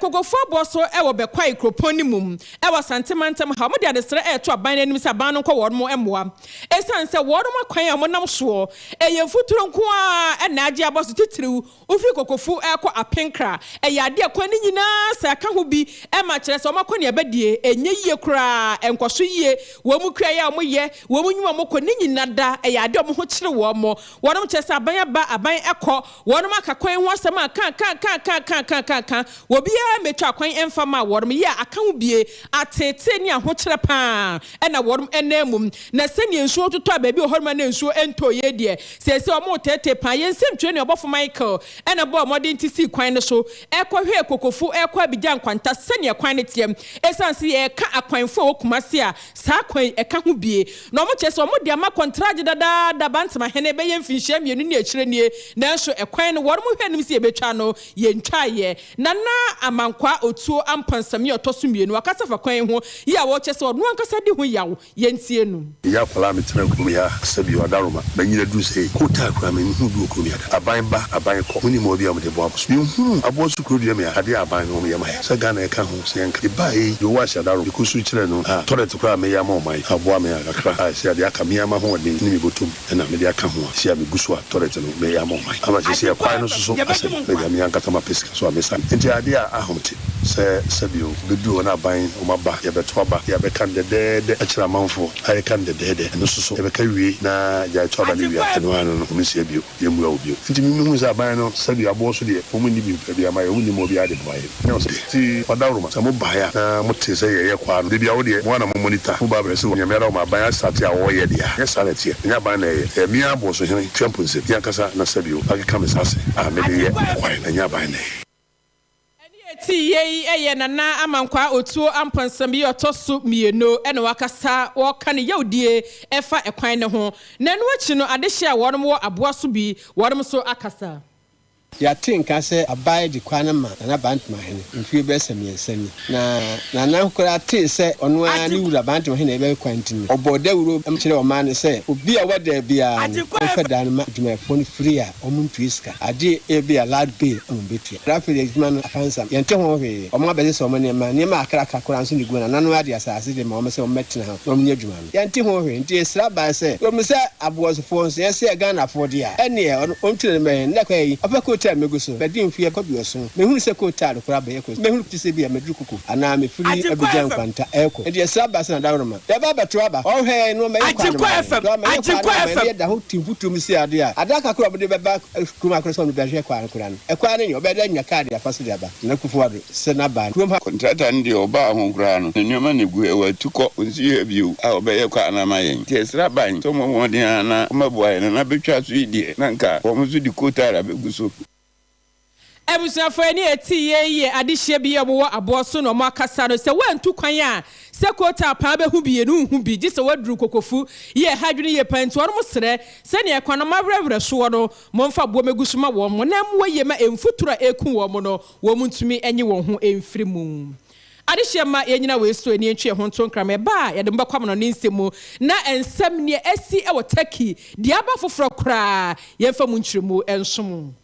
kokofu aboso ɛwɔ bɛkwai kropon ni mum ɛwɔ santemantam ha ɔmo de ade sere ɛto aban anim sɛ aban no kɔ wɔdom ɛmoa esan sɛ wɔdom akwan a ɔmo nam soɔ ɛyɛ futuro nko a ɛna agye aboso titiriw ofiri kokofu ɛkɔ apenkra ɛyɛ ade akwan ni nyina sɛ aka ho bi ɛma kyerɛ sɛ ɔmo akɔ ne ɛbɛdie enye yie kura ɛnkɔso yie wɔ mu kura yɛ ɔmo yɛ wɔ mu nyuma ɔmo kɔ ne nyina da ɛyɛ ade ɔmo ho kyerɛ wɔ ɔmo wɔdom kyerɛ sɛ aban aba aban ɛkɔ wɔdom aka kwan ho asɛm a kan wɔbiara metwa akwan ɛmfa ma wɔdom yɛ aka ho bie atete ne ahokyerɛ paa ɛna wɔdom ɛna mum na sɛnea nsuo totɔ a baabi wɔ hɔ ma na nsuo ɛntɔ yɛ deɛ sɛsɛ ɔmo tete paa yɛn nsɛm twɛ ne ɔbɔfo Michael ɛna bɔ ɔmo de nti si kwan no so ɛkɔ hwɛ kokofu ɛkɔ abigya nkwanta sɛnea kwan ne teɛ ɛsan se yɛka akwanfo wɔ kumase a saa kwan ɛka ho bie na ɔmo kyerɛ sɛ ɔmo de ama kontragye dada bantama hene bɛyɛ mfinhyia mmienu ne akyire nie nanso ɛkwan no wɔdom hwɛ nim sɛ yɛbɛtwa no yɛntwaeɛ na amankwa otuo ampansam yɛ ɔtɔ so mmienu akasa fa kwan ho yi a wɔkyɛ sɛ ɔno ankasa de ho yaw yɛntie no ya kwala metena kurom ya sabi wadaroma banyina du sɛ kota akura me hu du okurum ya aban ba aban kɔ muni mo bi am de bo abos me hu abo su kuro dua me ade aban no me yama sɛ Ghana ɛka ho sɛ yanka ba yi yo wa shadaro ko su kyerɛ no toilet kura me yama o mai abo me akra sɛ ade aka me yama ho de ni me botum na me de aka ho sɛ me gusu a toilet no me yama o mai ama sɛ kwan no so asɛ me yama yanka tama pesika so amesa nti ade a ahomte sɛ sabi o bedu na aban o maba ya beto aba ya be kan de akyira manfo ay kan de no so e be ka wie na ya to aba ne wi anu anu no mi se bio ye mu awo bio nti mi hu sɛ aban no sabi abo so de o mu ni bi bi ama ye o mu ni mo bi ade boye no so ti odawroma sɛ mo ba ya na mo te sɛ ye kwa no de bia wo de mo na mo monitor mo ba bre sɛ wo nyamera o ma aban asate a wo ye de ya sale tie nya aban na ye mi abo so hene twempo nse ya kasa na sabi o aka me sase a me de ye kwa na nya aban na ti yei eye nana amankwa otuo ampansam yi otoso mieno ene wakasa woka ne yawdie efa ekwan ne ho na no achi no adehye a wodom wo aboa so bi wodom so akasa ya tinka sɛ abaye di kwana ma na bantama hene mfie bɛ sɛ miɛnsani na na kora te sɛ ɔno a ne wura bantama hene bɛ kwantini ɔbɔ dawuro kyerɛ ɔma ne sɛ obi a wada bia no ɔfa dan ma dwumafo no free a ɔmo ntuiska ade e bia lad bill ɔmo betua traffic adwuma no afansam yɛnte ho hwee ɔmo abɛse sɛ ɔmo ne ma akra kakora nso ne guna nano ade asase de ma ɔmo sɛ ɔmo mɛtena ha ɔmo nyɛ adwuma no yɛnte ho hwee nti esra ba sɛ ɔmo sɛ aboɔsofo nso yɛsɛ Ghana fo de a ɛne ɔmo tire me na kwa yi afako meguso bedi mfie kɔbioso mehu sɛ kota akora bɛyɛ kɔ mehu tise bia medru kuku ana me firi abigyan kwanta ɛkɔ edi esra ba sɛ na dawroma ya ba beto aba ɔhwɛ no mɛyɛ kwa no da ho timfutum si ade a adaka kora bede bɛba kuma akora sɛ no bɛhwɛ kwa akora no ɛkwa ne ɔbɛda nya card afaso de aba na kufu ado sɛ na ba kurom ha contractor ndi ɔba ho kora no nneɛma ne gu ɛwɔ tukɔ nsi ebio a ɔbɛyɛ kwa na ma yɛn ti esra ban to mo mo de ana ɔmaboa yɛn na betwa so idie na nka wɔn so di kota ara beguso ebusuafo ani eti ye adehye bi obo abo so no mo akasa no se wantu kwan a se kota pa be hu bi enu hu bi gise waduru kokofu ye hadwene ye pantu ono mo sere se ne ekwan no mabrɛbrɛ so no mo mfa bo megusu ma wo mo na mo ye ma emfutura eku wo mo no wo mu ntumi enye wo ho emfiri mu adehye ma yenyina we so ani entwe ho nto nkram ba ye de mbakwa no nsemu na ensem ne asi e wo taki dia ba foforo kra ye mfa mu nkyiremu ensom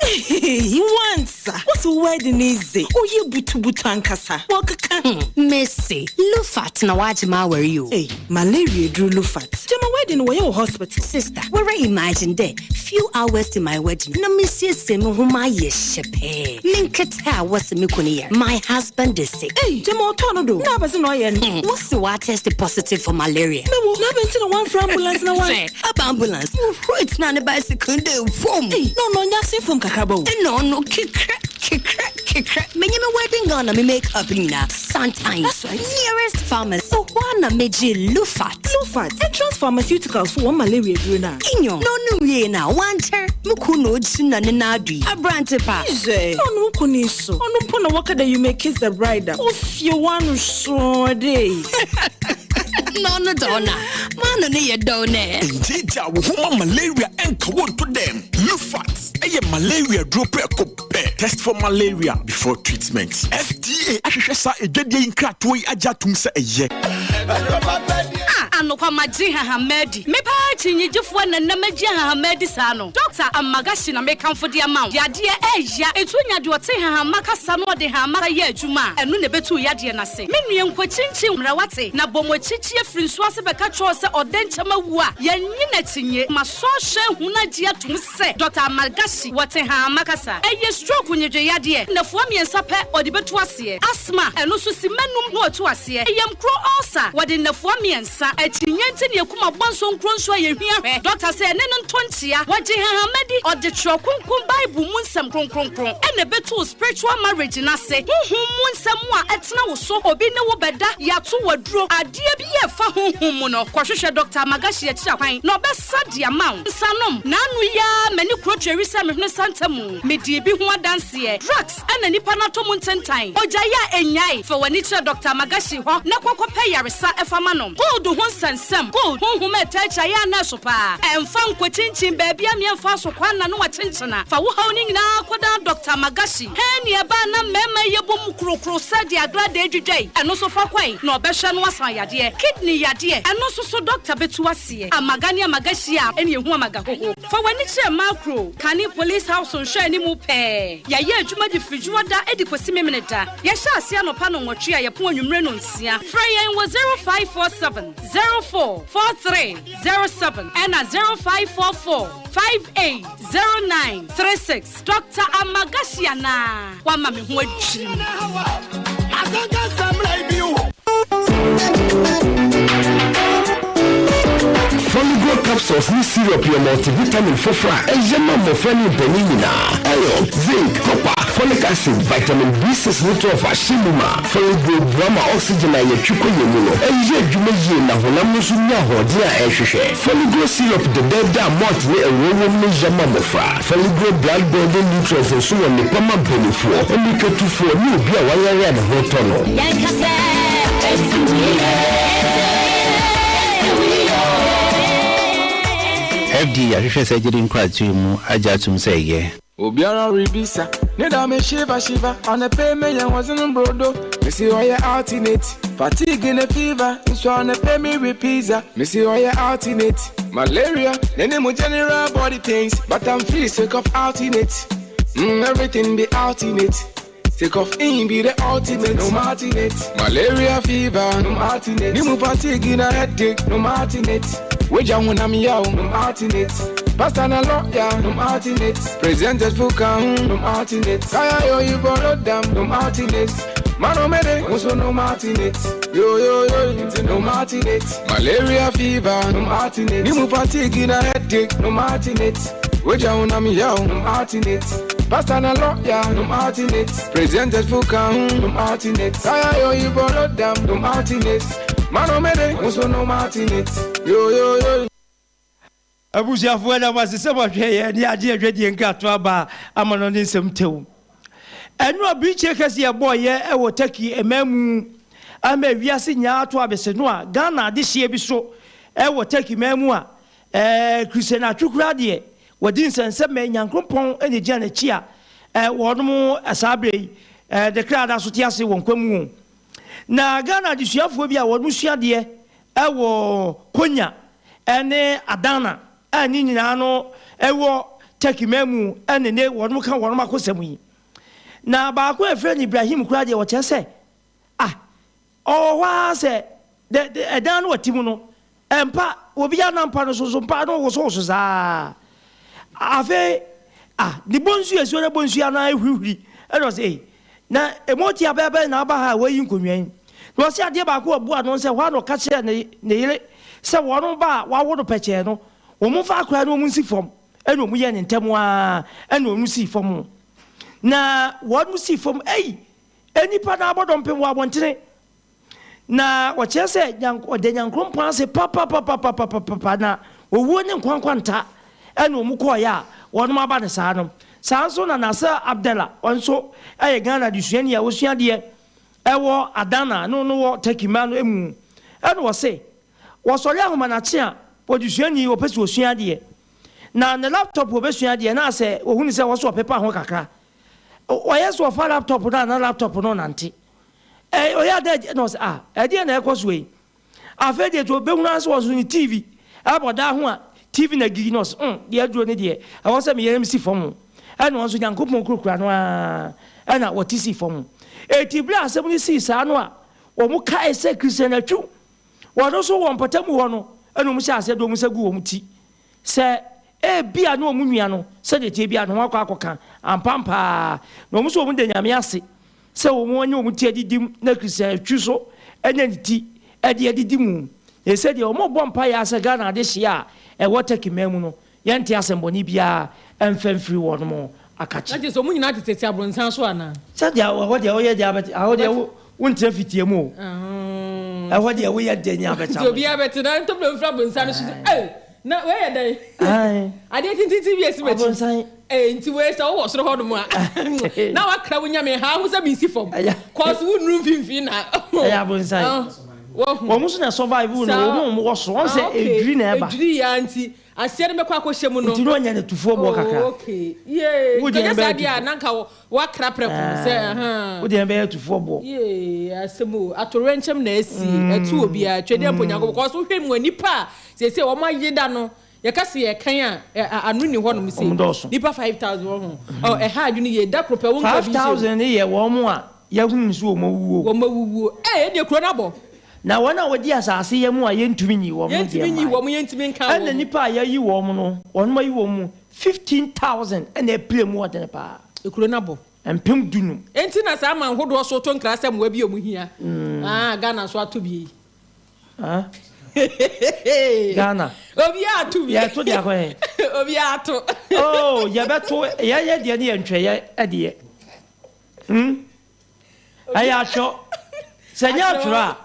He wants. What's the wedding is it? Oh, you butu ankasa. Wakaka. Messi. Lufat na wajima where you? Hey, malaria drew Lufat. To my wedding where your hospital. Sister, where I imagine there. Few hours to my wedding. Na Messi semu huma yeshepe. Minketa was mikuni. My husband is sick. Hey, Jemo Tonodo. Na basi no yen. What's the water tested positive for malaria? No, na been to one for ambulance na one. Up ambulance. It's not a bicycle. Hey, no, nyasi from Kakabo. No, kick. Me wedding gonna me make up Nina. Sometimes. That's right. Nearest pharmacy. So one meji Lufat. Entrance pharmaceuticals for one malaria druna. Inyo. No ye na. Wanter. Mukuno china nenadi. A brand pa. No kuniso. No pona waka that you may kiss the bride. If you want to show day. No, donna. Man, no, you don't. Indeed, woman malaria and cold to them. Lufat. Malaria drop test for malaria before treatment. FDA ahwehwɛ sa edwade nkratoi agyatum sɛ ɛyɛ. no kwa maji Hamedi me pa chinyijifo na namaji Hamedi sano Dr. Amagashi na me kamfo de amount ya de eya etunya de ote hamaka sano de hamaka ye adwuma enu ne betu ya de na se me nue nkwachinchin mrawate na bomochichi afiri nso ase beka cho se odenchama wu a yanyi na tinye maso hwe huna de atum se Dr. Amagashi wote hamaka sa eye stroke nyedwe ya de na fo miensa pe odi betu ase asma enu so si manum no otu ase eyam kro ulcer wode na fo miensa atinye ntine yakuma bonso nkro nso ayehia hwe Dr. se ne no ntontia wode Hamedi odi trokunkun bible mu nsam kronkronkron ene betu spiritual marriage na se honhom mu nsam a etena wo so obi ne wo beda yato waduro ade bi ye fa honhom mu no kwahwehwe Dr. Amagashi ya kira kwan na obesa dia mawo nsanom na anu ya mani krotweri se mehne santamu medie bi ho adanse drugs ene nipa na to mu ntentan oja ya enyai fa wani kira Dr. Amagashi ho na kwakwape yaresa efama no gold ho sansam gold honhom etacha ya na so pa emfa nkwachinchin baabia miemfa so kwana no wachinchina fa wo haw ni nyina koda Dr. Amagashi he ne ba na mema yebom krokro sadi agrade edwedwai eno so fa kwai na obehwe no asan yade kidney yade eno so Dr. betu ase Amagani Amagashi a ene ehu amagahoho fa wani kire macro kani police house on hwe ni mu pe ya ye adwuma di frijuwa da edi kosi memeneda ya hye ase anopa no nwotwe a ye po anwumre no nsia frayen was 0547 044307 and 0544 580936 Dr. Amagashi na wa mame ho adwiri Azanga samrai biu Foligo capsules ni syrup your multivitamin fofra ejema mofani benina iron zinc copper folic acid vitamin B6 nutrient ashimuma Foligo drama oxygen aye twiko yemuno eje dwumeje na honam nso nya hode a ehwehwe Foligo syrup de beda malt ni ewowo ni jema mofra Foligo blood building nutrients nso woni pama benefo eniketufo ni obi a wayare na hotono yankase FD ahwehwe surgery nkwatu mu ajatum seye Obiara ribisa neda me shiva anape me yan wazin brodo me see oye alternate fatigue in a fever so anape me repisa me see oye alternate malaria nene mo general body things but I'm free sick of alternate everything be alternate sick of in be the ultimate no alternate malaria fever no alternate ni mo fatigue in a headache no alternate Weja wona mi yawo no alternate Pastor na lawyer no alternate Presented fuka no alternate Kaya yo you borrow them no alternate Mano mede also no alternate Yo no alternate Malaria fever no alternate Nimu fatigue in a headache no alternate Weja wona mi yawo no alternate Pastor na lawyer no alternate Presented fuka no alternate Kaya yo you borrow them no alternate Mano mede also no alternate Yo Abuja fuela wasi sema hwe ni ade adwedi nka to aba amano ni nsɛmtew enu abiche kasi ya boy ye ewo taki emamu ama wiase nya ato abese no a Ghana ade hye bi so ewo taki mamu a Christian atwukura de wadi nsɛnsɛm nyankropɔn ene gya na chi a wɔnom asabre de krada so ti ase won kwamu na Ghana de suafo bi a wɔnom sua de ewo konya ene adana ani nyina no ewo tekimemu ene ne wonu kan wonu makosam yi na ba ko efre ni Ibrahim kura de wo chese wa se de edan no watimu no empa obi ya na mpa no so mpa no wo so za ave ni bonsu esu na bonsu ya na ehwihwi eno se na emoti abebe na aba ha wayi nkonwan no se ade ba ko obu ano se hwa no ka che ne yire se wonu ba wa wodo peche no omu fa akra no mu si fom eno mu ye ne ntemu a eno mu si fom na wonu si fom enipa na abodom pem wa bontene na wo chese de nyankrompon se papa na owu ne nkwankwanta eno mu ko ya wonu aba ne saa no sanso na nasa Abdallah onso Ghana di suani ya wo suade ewo adana no wo takima no emu eno wo se wo sori ahoma na che a producioni wo pese wo suade na na laptop wo be suade na se wo hunu se wo so pepa ho kakra o yeso fa laptop na laptop no nante o ya de no se e de na ekoso yi afede to be huna so on TV aboda ho a TV na gigi nos de aduro ne de I want say me yem si fom and won so Nyankopon krokura no a na wotisi fom etibra asem ni si sa no a wo mu ka ese Christian atwu wo so won patamu ho no enu mu sha ase do mu sagu wo mu ti se bia no mu nua no se de tie bia no akwa ampampa no mu so mu de nyame ase se wo mu onye wo mu ti adidim na Christian atwu so enya ti ade adidimu e se de o mo bompa ya ase Ghana ade hia e woteki memu no yente asemboni bia emfemfiri wo no mo akachi ade so mu nyina tetete abronsan so ana se de wo de oye de abeti aho de wonte fitie mu aho de wo ye de nya abeta so bia beti na ntom no mfra bonsan so na we ye dey ade tintin bi esi mechi bonsan nti we se wo soro hodo mu a na wakra wo nyame ha ho se bi si fom cause wo nuru finfin na ya bonsan wo musu na survive no wo so on se edri na eba edri ya nti asiere mekwa akohye mu no nti no nya na tufuo bo kakra okay ye kenya sadia nanka wakra prefu se wo de be tufuo bo ye asemu atorenchem na esi etu obi a twede mponyango because wo hwem nipa se wo mayeda no yakase ye kan a anu ni ho no se nipa 5000 ho ha adwene ye da krope won ka bi 5000 ye wo mu a ya hunu nso wo mawuo de kro na bo na wana wodi asase ye mu a yentumi nyi wo mu yentumi nka wo na nipa ya yi wo mu no wonu mayi wo mu 15000 na play mu odene pa ekuro na bo empem dunu enti na sa man hodo so to nkra sem wa bi omu hia Ghana so ato bi Ghana obi atu bi ya to dia ko obi atu ya beto ya de ne ntwe ya ade aya cho senya chura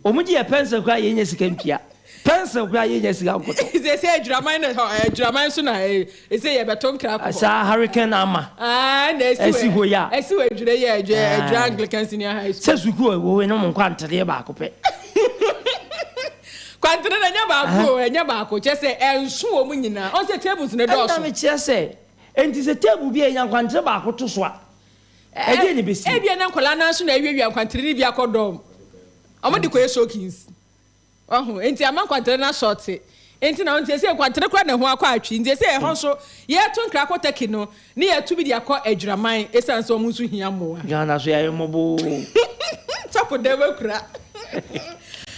omuji e pencil kwa yenye sika mpia pencil kwa yenye sika nkoto se draman so na se ye beto nkra ko sa hurricane ama na esi ho ya esi we dwure ye Anglican senior high school se suku wo no nkwa ntere ba ko pe kwantere na nya ba ko che se enso wo mu nyina on se tables ne do so na me che se enti se table bi enya kwantere ba ko to so a e ni besi e bi na nkola na so na ewiewia kwantere ni bi akodom omo de koye showkins enti ama kwantere na short enti na onti se kwantere kra na ho akwa atwi enti se e ho so ye to nkra ko taki no ne ye tu bi de akọ adwuraman esanse omu so hia mo Ghana so ya mobo tapo de kra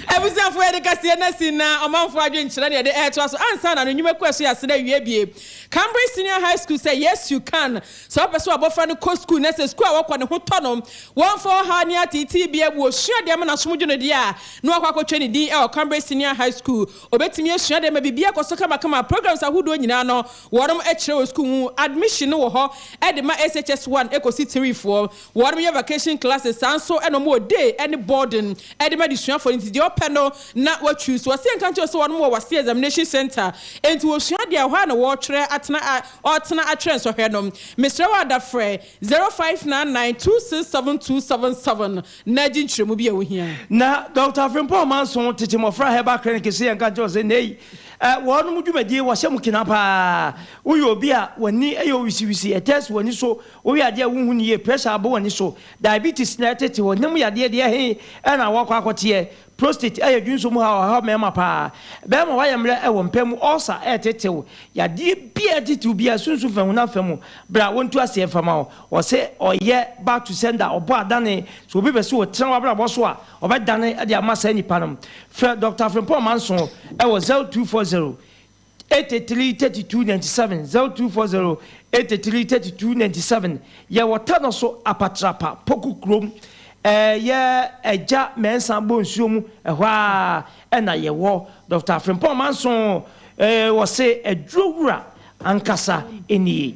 Ebusa fo ede kase na sina omanfo adwenkyere na ede eto so ansa na nwume kwaso ya se na wie bie Cambridge Senior High School say yes you can so person abofra no co school na say school awakwa ne ho tonom one for ha ni atiti bia bu osua de na somdwo no de a no akwa twani din e Cambridge Senior High School obetimi osua de ma bibia koso kama programs ahudo nyina no worom ekire wo school mu admission wo ho e de ma SHS1 ekosi 3 for worom ye vacation classes sanso eno mo day any boarding e de ma disua for inti openo na what choose was see encounter so one more was examination center enti wo sua de ahwa na wo twere atena atren so hwe no Mr. Wada Frey 0599267277 na jintremu bi ehia na Dr. Frimpong Manson tete mofra heba clinic se encounter say nei wonu mudwumadie wo hyem kina pa uyo obi a wani ayo wisi e test wani so owi ade a wunhu ni pressure abo wani so diabetes na tete wonim yade de he na wakwa akote prostate ayo dwunso mu ha mema pa be ma wayemre e wo mpam ulcer tetew yade bia titu bia sunsu fa huna famu bra wontu ase fama o se oye back to sender obo adane so obi be so tren wa bra bo so a obedane ade amasa nipa no Dr. Frimpong Manson e wo 0240 833297 0240 833297 ye wotano so apatrapa poku krom ye eja mensa bonsuo mu ehwa na ye wo Dr. Frimpong Manson wo se edrowura ankasa eni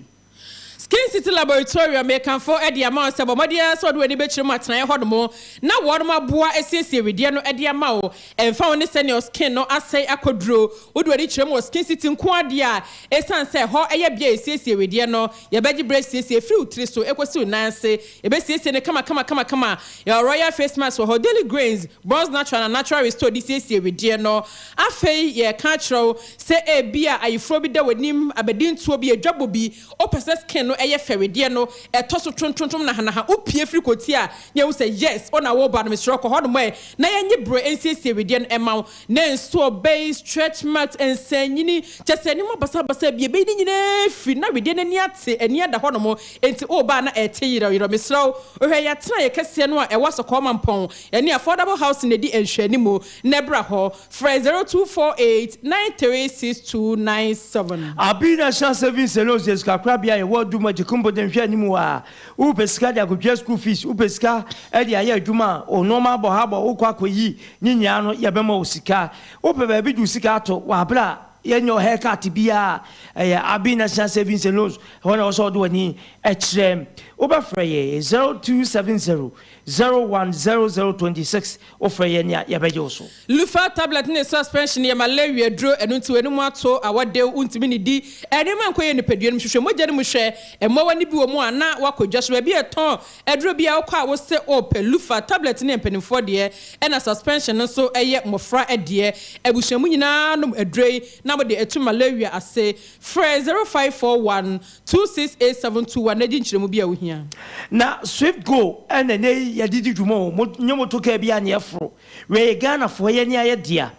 Skin City Laboratory make for Eddie Amount Sabo Madia so do any betri matna hodomo na wodoma boa esiesie wedie no Eddie Amount and found senior skin no asay akodro wodo edi kyerem Skin City nko ade a esan say ho eye bia esiesie wedie no ye beji breast esiesie free utri so ekosi nanse ye be esiesie ne kama your royal face mask for daily grains bronze natural and natural restore this esiesie wedie no afei ye ka kyerɛw say e bia ayefro bi da wanim abedin tuo bi adwabo bi opese skin no eye fewede no etoso tontontom na hana ha opie firi koti a ye wo say yes ona wo ba no mesro ko hodo mo na ye nye bro ensiesie wede no ema na nso base stretch mat ensanyini chesani mo basa bia be ni nyina firi na wede no ni ate ani ada hodo mo enti o ba na ete yiro mesro ohwe ya tena ye kese no a e waso ko mampon ani affordable house na di enhwani mo nebra ho fra 0248936297 abina sha savings loans kakra ye wo duma jikumbo den hwani mu a u pesika da go school fees u pesika e dia ye adwuma o normal bo ha bo ukwa koyi nyinya no ye bema osika u pe ba bi du sika ato wa bra ye nyo haircut bia abina sha savings loans wona also do ani e kire u ba fra ye 0270 010026 offer ye nya ye beje oso lufa tablet ne suspension ye malaria dro enu nti wenu mu ato awade untimi ni di ene man koye ne peduan hwehwe mogya ne mu hwe emo wani bi wo mu ana wakodwa so bi eton edro bia wo kwa wo se ope lufa tablet ne mpanimfo de ena suspension no so eye mofra ede ebuhwemu nyina no edrei na mo de etu malaria ase free 0541268721 na di nkyeremu bia wo hia na swift go ene ne yadidi dwumo nyomoto ka bia ne efro we Ghana fo ye ne aye dia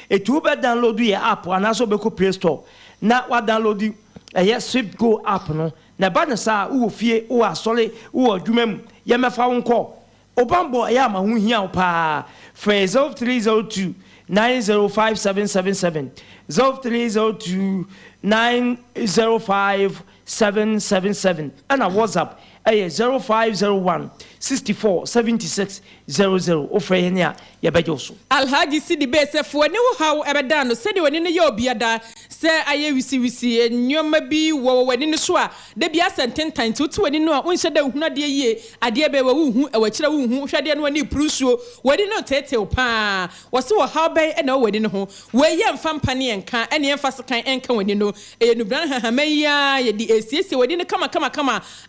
etu be download ye app anaso be ko Play Store na wa download eye swift go app no na ba ne sa wo fie wo asole wo adwumam ye mefa wonko obambo ya ma hu hia pa 0302 905777 0302 905777 and a WhatsApp 0501 64 76 00 ofrenya ya bejoso alhaji sidi besefo ne wo hawo ebeda no sedi woni ne yobiada se aye wisi nyoma bi wo wani ne so a de bia sententan tutu wani no a unhye da hunu de yie ade be wo hu e wakira wo hu hwade no ani prusuo wani no tete pa wo se wo hawo ben e na wani ne ho we ye mfa mpane enka ene emfa sekan enka wani no e nubran hahamaya ye di esiesie wani ne kama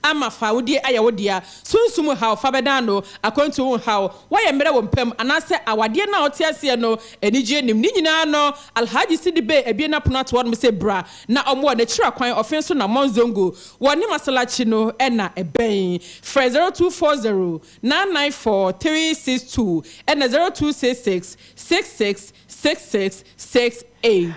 ama fa wo die aya wo dia sunsum hawo fa beda no akwantu hawo wo ye mre wo mpam anase awade na otiase no enije nim ni nyina no alhaji sidi be ebie na ponato won se bra na omo na kira kwan offense na monzongo woni masalachi no e na eben 0240 994 and 0266 666668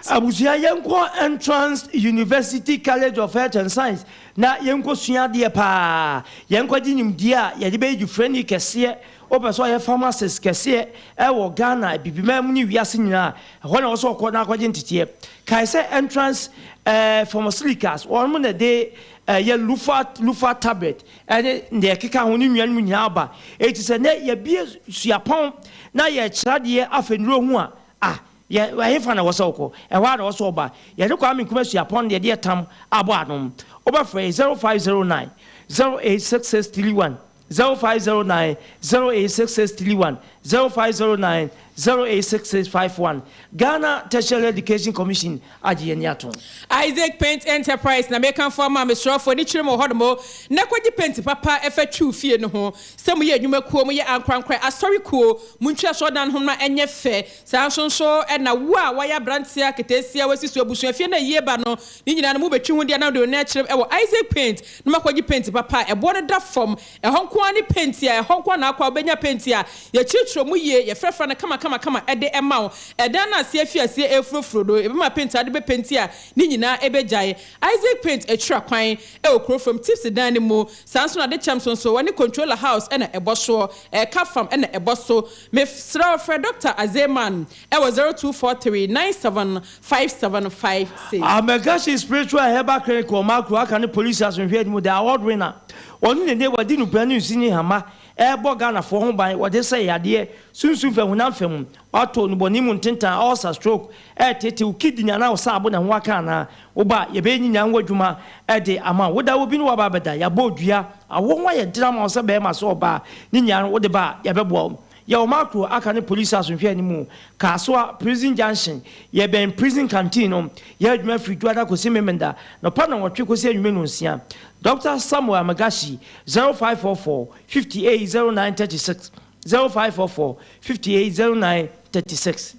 abusia yenko entrance University College of Health and Science na yenko sua de pa yenko dinim dia ye de be ju freni kese opeso ye pharmacist kese e wo Ghana bibimam ni wiase nyina ho na so ko na akwaje ntete kai se entrance pharmaceuticals won mo na de ye lufa tablet ene de keka ho ni nwan mu nyina ba eti se ne ye bie suapon na ye kirade afenuro hu a ya wa hefa na wasoko e wa na waso ba ye de kwa mi kuma suapon de tam abo anom oba free 0509 086631 0509 086631 0509 086651 Ghana Tertiary Education Commission AGYENIATO Isaac Paint Enterprise na mekan forma me sure for ni chiremo hodomo na kwaji paint papa efa twu fie no ho sem ye adwuma kuo mo ye ankrankra asori kuo muntwa so dan ho na enye fe sansonso e na wo a waya brantia ketesia wasisu abusu fie na yie ba no ni nyina no mu betwi ho dia na do na chirem e wo Isaac Paint na makwaji paint papa e bo no da form e honko ani paint ya e honko na akwa obenya paint ya ye chichiro mu ye ye frefra na kama ede emao ede na se afiase efrofro do ebe ma paint ade be paint a ni nyina ebejae Isaac Paint etwa kwan e okro from tips dan mu sanso na de chamson so wani controller house e na eboso e ka fam e na eboso me sra for Dr. Azeman e was 0243975756 Amegashi spiritual herbal clinic or macro aka police as we mu the award winner oni ne wadi no brand new sini hama ebo Ghana for ho ban wode say yade sunsun fe hunam fem auto no boni mu ntentan ulcer stroke tete ukidi nya na wo sa abo na ho aka na wo ba ye be nyinya nwadwuma de ama wo da wo bi no wa ba beda ya bo dua awo ho ye drama wo se be ma so ba ni nya wo de ba ya be bo ya o macro aka police asonhwe animu Kaswa prison junction ye ben prison canteen no ye adwuma free duada ko sememenda no pa na wotwe ko se adwuma no nsia Dr. Samuel Magashi 0544 580936 0544 580936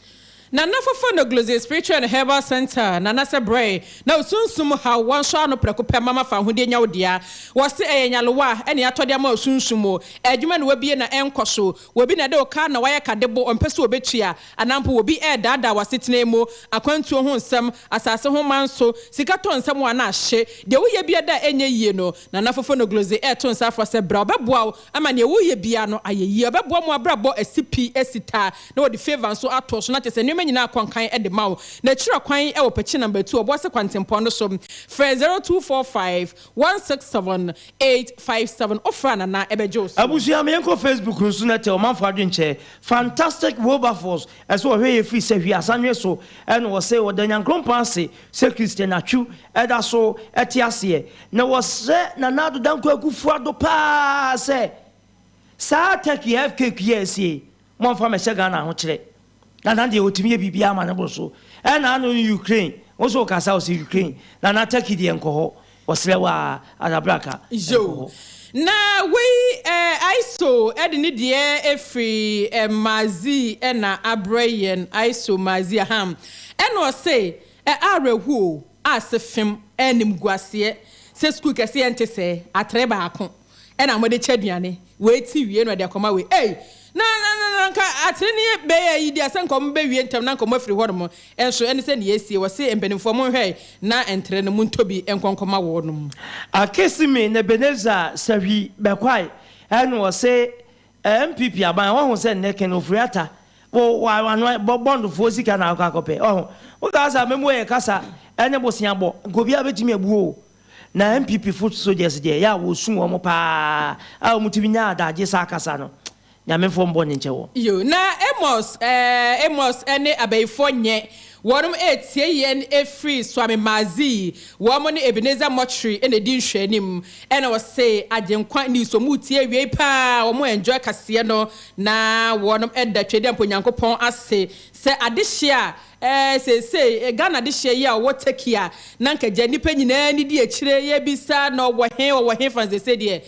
na nafofo no Global Spiritual and Herbal Center na nasa bray na osunsum ha won so ano prekope mama fa hode nya wodia wo se enyalowa ene atode ma osunsumo adwuma no wabie na enkoso wobi na de o ka na waya kadebo ompese obetua anampo wobi dada wasetena mu akwantuo ho nsem asase ho manso sikato nsem wa na ahye de wo ye bia da enye yie no na nafofo no Global to nsa afro se bra obeboa ama ne wo ye bia no ayeyi obeboa mu abrabo asipi esita na wo de favor so ato so na tese nyina kwankan e de mawo na chira kwan e wo pechi number 2 obose kwantempo no so for 0245167857 ofra na ebejos abusia me enko Facebook nso na te o manfo adwenche fantastic Wilberforce eso wo hwe free se hwi asanwe so ene wo se wo danyankron panse se Christian atwu eda so etiase na wo se na nado danko akufu ado pa se sa take FK KSA monfa me se Ghana ho kire na de otimi bibia ma ne boso e na no Ukraine oso kasa o se Ukraine na take de enko osre wa adabraka jo na we iso edini de efri mazi na abrayen iso mazi ham eno se arehu asefem enim guase se school kase ente se atreba akon ena mo de chaduane we ti wie no de akoma we na nka atene be yi dia se nkom be wie ntem na nkom afiri horom enso ene se ne yesie wo se embenimfo mo hwe na entre no muntobi enkonkoma wo no akesime na Beneza sawi bekwai ene wo se MPP aban wo ho se neken ofriata wo wa bond fo sika na akakope wo ka sa memo ye kasa ene bosia bo gobi abetimi abuo na MPP foot soldiers de ya wo sun wo mo pa a mutimi nya adaje sa kasa no nyame fo mbo ne nchewo yo na Amos ene abaifo nye wonum etie yen efree swami mazi womo ne Ebenezer Mochri ene di nhwanim ene wo se agyenkwa ni so mutie wie pa womo enjoy kase no na wonum eda twede amponyankopon ase se adehia se Ghana de hye ya wo tekia na nka gya nipa nyina ni di akire ye bisa na wo he fanze se de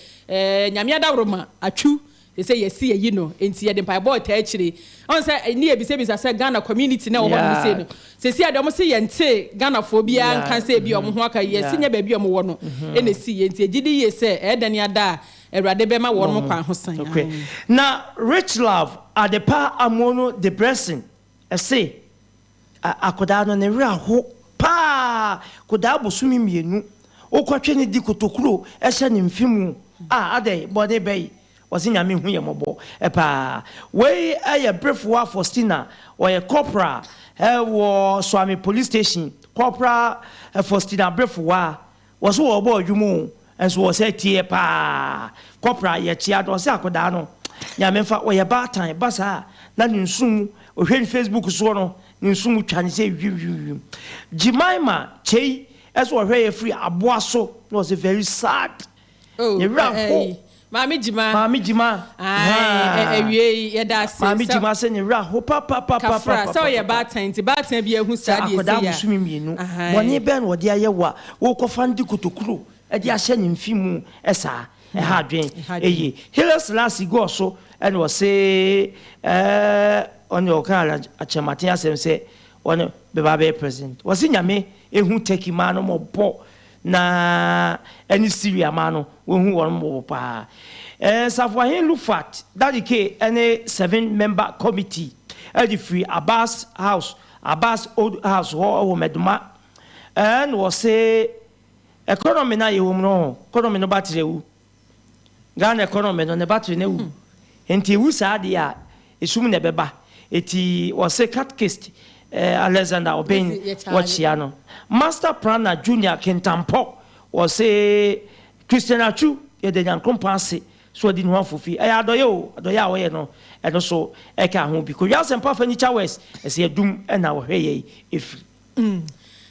nyame adawroma atwu se yesi yi no enti ye de pai boy ta akire on se ni ebisa se Ghana community na wo ho se no se si adom se yente Ghana fo bia nkan se bi omo ho aka yesi nya ba bi omo wo no ene si ye enti agidi ye se edani ada Erade be ma wo no kwa ho san okay na Rich Love adepa amono depressing say akoda no ne wra ho pa koda bosumi mienu okwatwe ne di kotokuro ehye ne mfimu ade body bay wasinyame hu ye mobo pa we aye brefoa Faustina or ye corporal wo Swami police station corporal Faustina brefoa was wo obo adwumu enso wo se tie pa corporal ye chia do se akoda no nyame fa wo ye batan basa na nsum ohwe Facebook so no nsum twane se wi Jemima chei eso ohwe ye free aboaso was very sad Mami Jima ewie ye da se Mami Jima se ne ra ho pa so ye batan bi ehu sad ye se ya musumi mienu woni ben wo de ayewa wo kofa ndi kotokuro e de ahye ne mfimu esa ha adwen eye Hilas last go so and was say on your car achemate asem se one beba be president was nyame ehu take man no mo bo na any Syria mano won won mo pa Safwahin Lufat that ke any 7-member committee at the free Abbas old house or meduma and was say economy na ye no economy no battery wu Ghana economy no ne battery na wu enti wu sa de a esum ne beba eti was say catechist Alexander Obin Wachiano Master Planner Junior Kentampo was say Christian Achu ye de nyankron panse so di no afofi adoya we no e no so e ka ho bi ko ya sempa furniture west e se dum e na wo hwe ye efi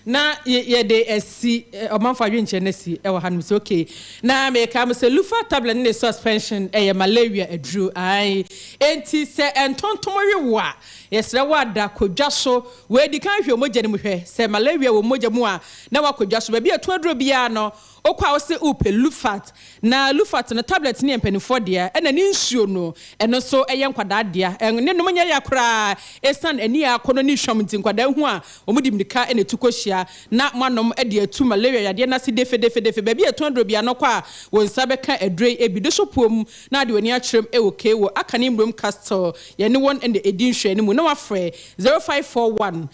na ye de esi omanfa dwenche na si e wo hanum so okay na me ka me se lufa tablet ne suspension e ye malaria adru ai enti se entontom wewa yesre wada kodwa so we di kan hwe mogya ne mu hwe se malaria wo mogya mu a na wa kodwa so ba bi eto adru bia no okwa wo se upe lufat na lufat no tablet ne empanifo de na ni nsuo no eno so eye nkwada de ne no nya yakora esan ani akono ni hwam nti nkwada hu a omudi mdika ene tukohia na manom de atu malaria yade na se defe ba bi etondro bia no kwa won sabeka edre ebido so pom na de wani akyerem ewoke wo akane mbrom castle ye ne won ende edin hwe ne mu na wafre 0541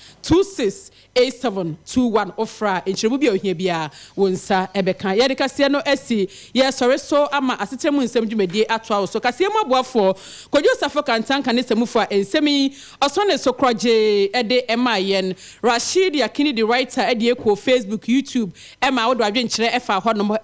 268721 ofra enchiremu bia ohia bia wonsa ebeka ye de kase no asi ye sore so ama asetemu nsem dwumedie atwa so kase mu aboafo kodwo safo kantanka ne semufo a ensemi osone so kroje ede emayen Rashid Yakini the writer ede ko Facebook YouTube ema wodo adwenkyere efa honom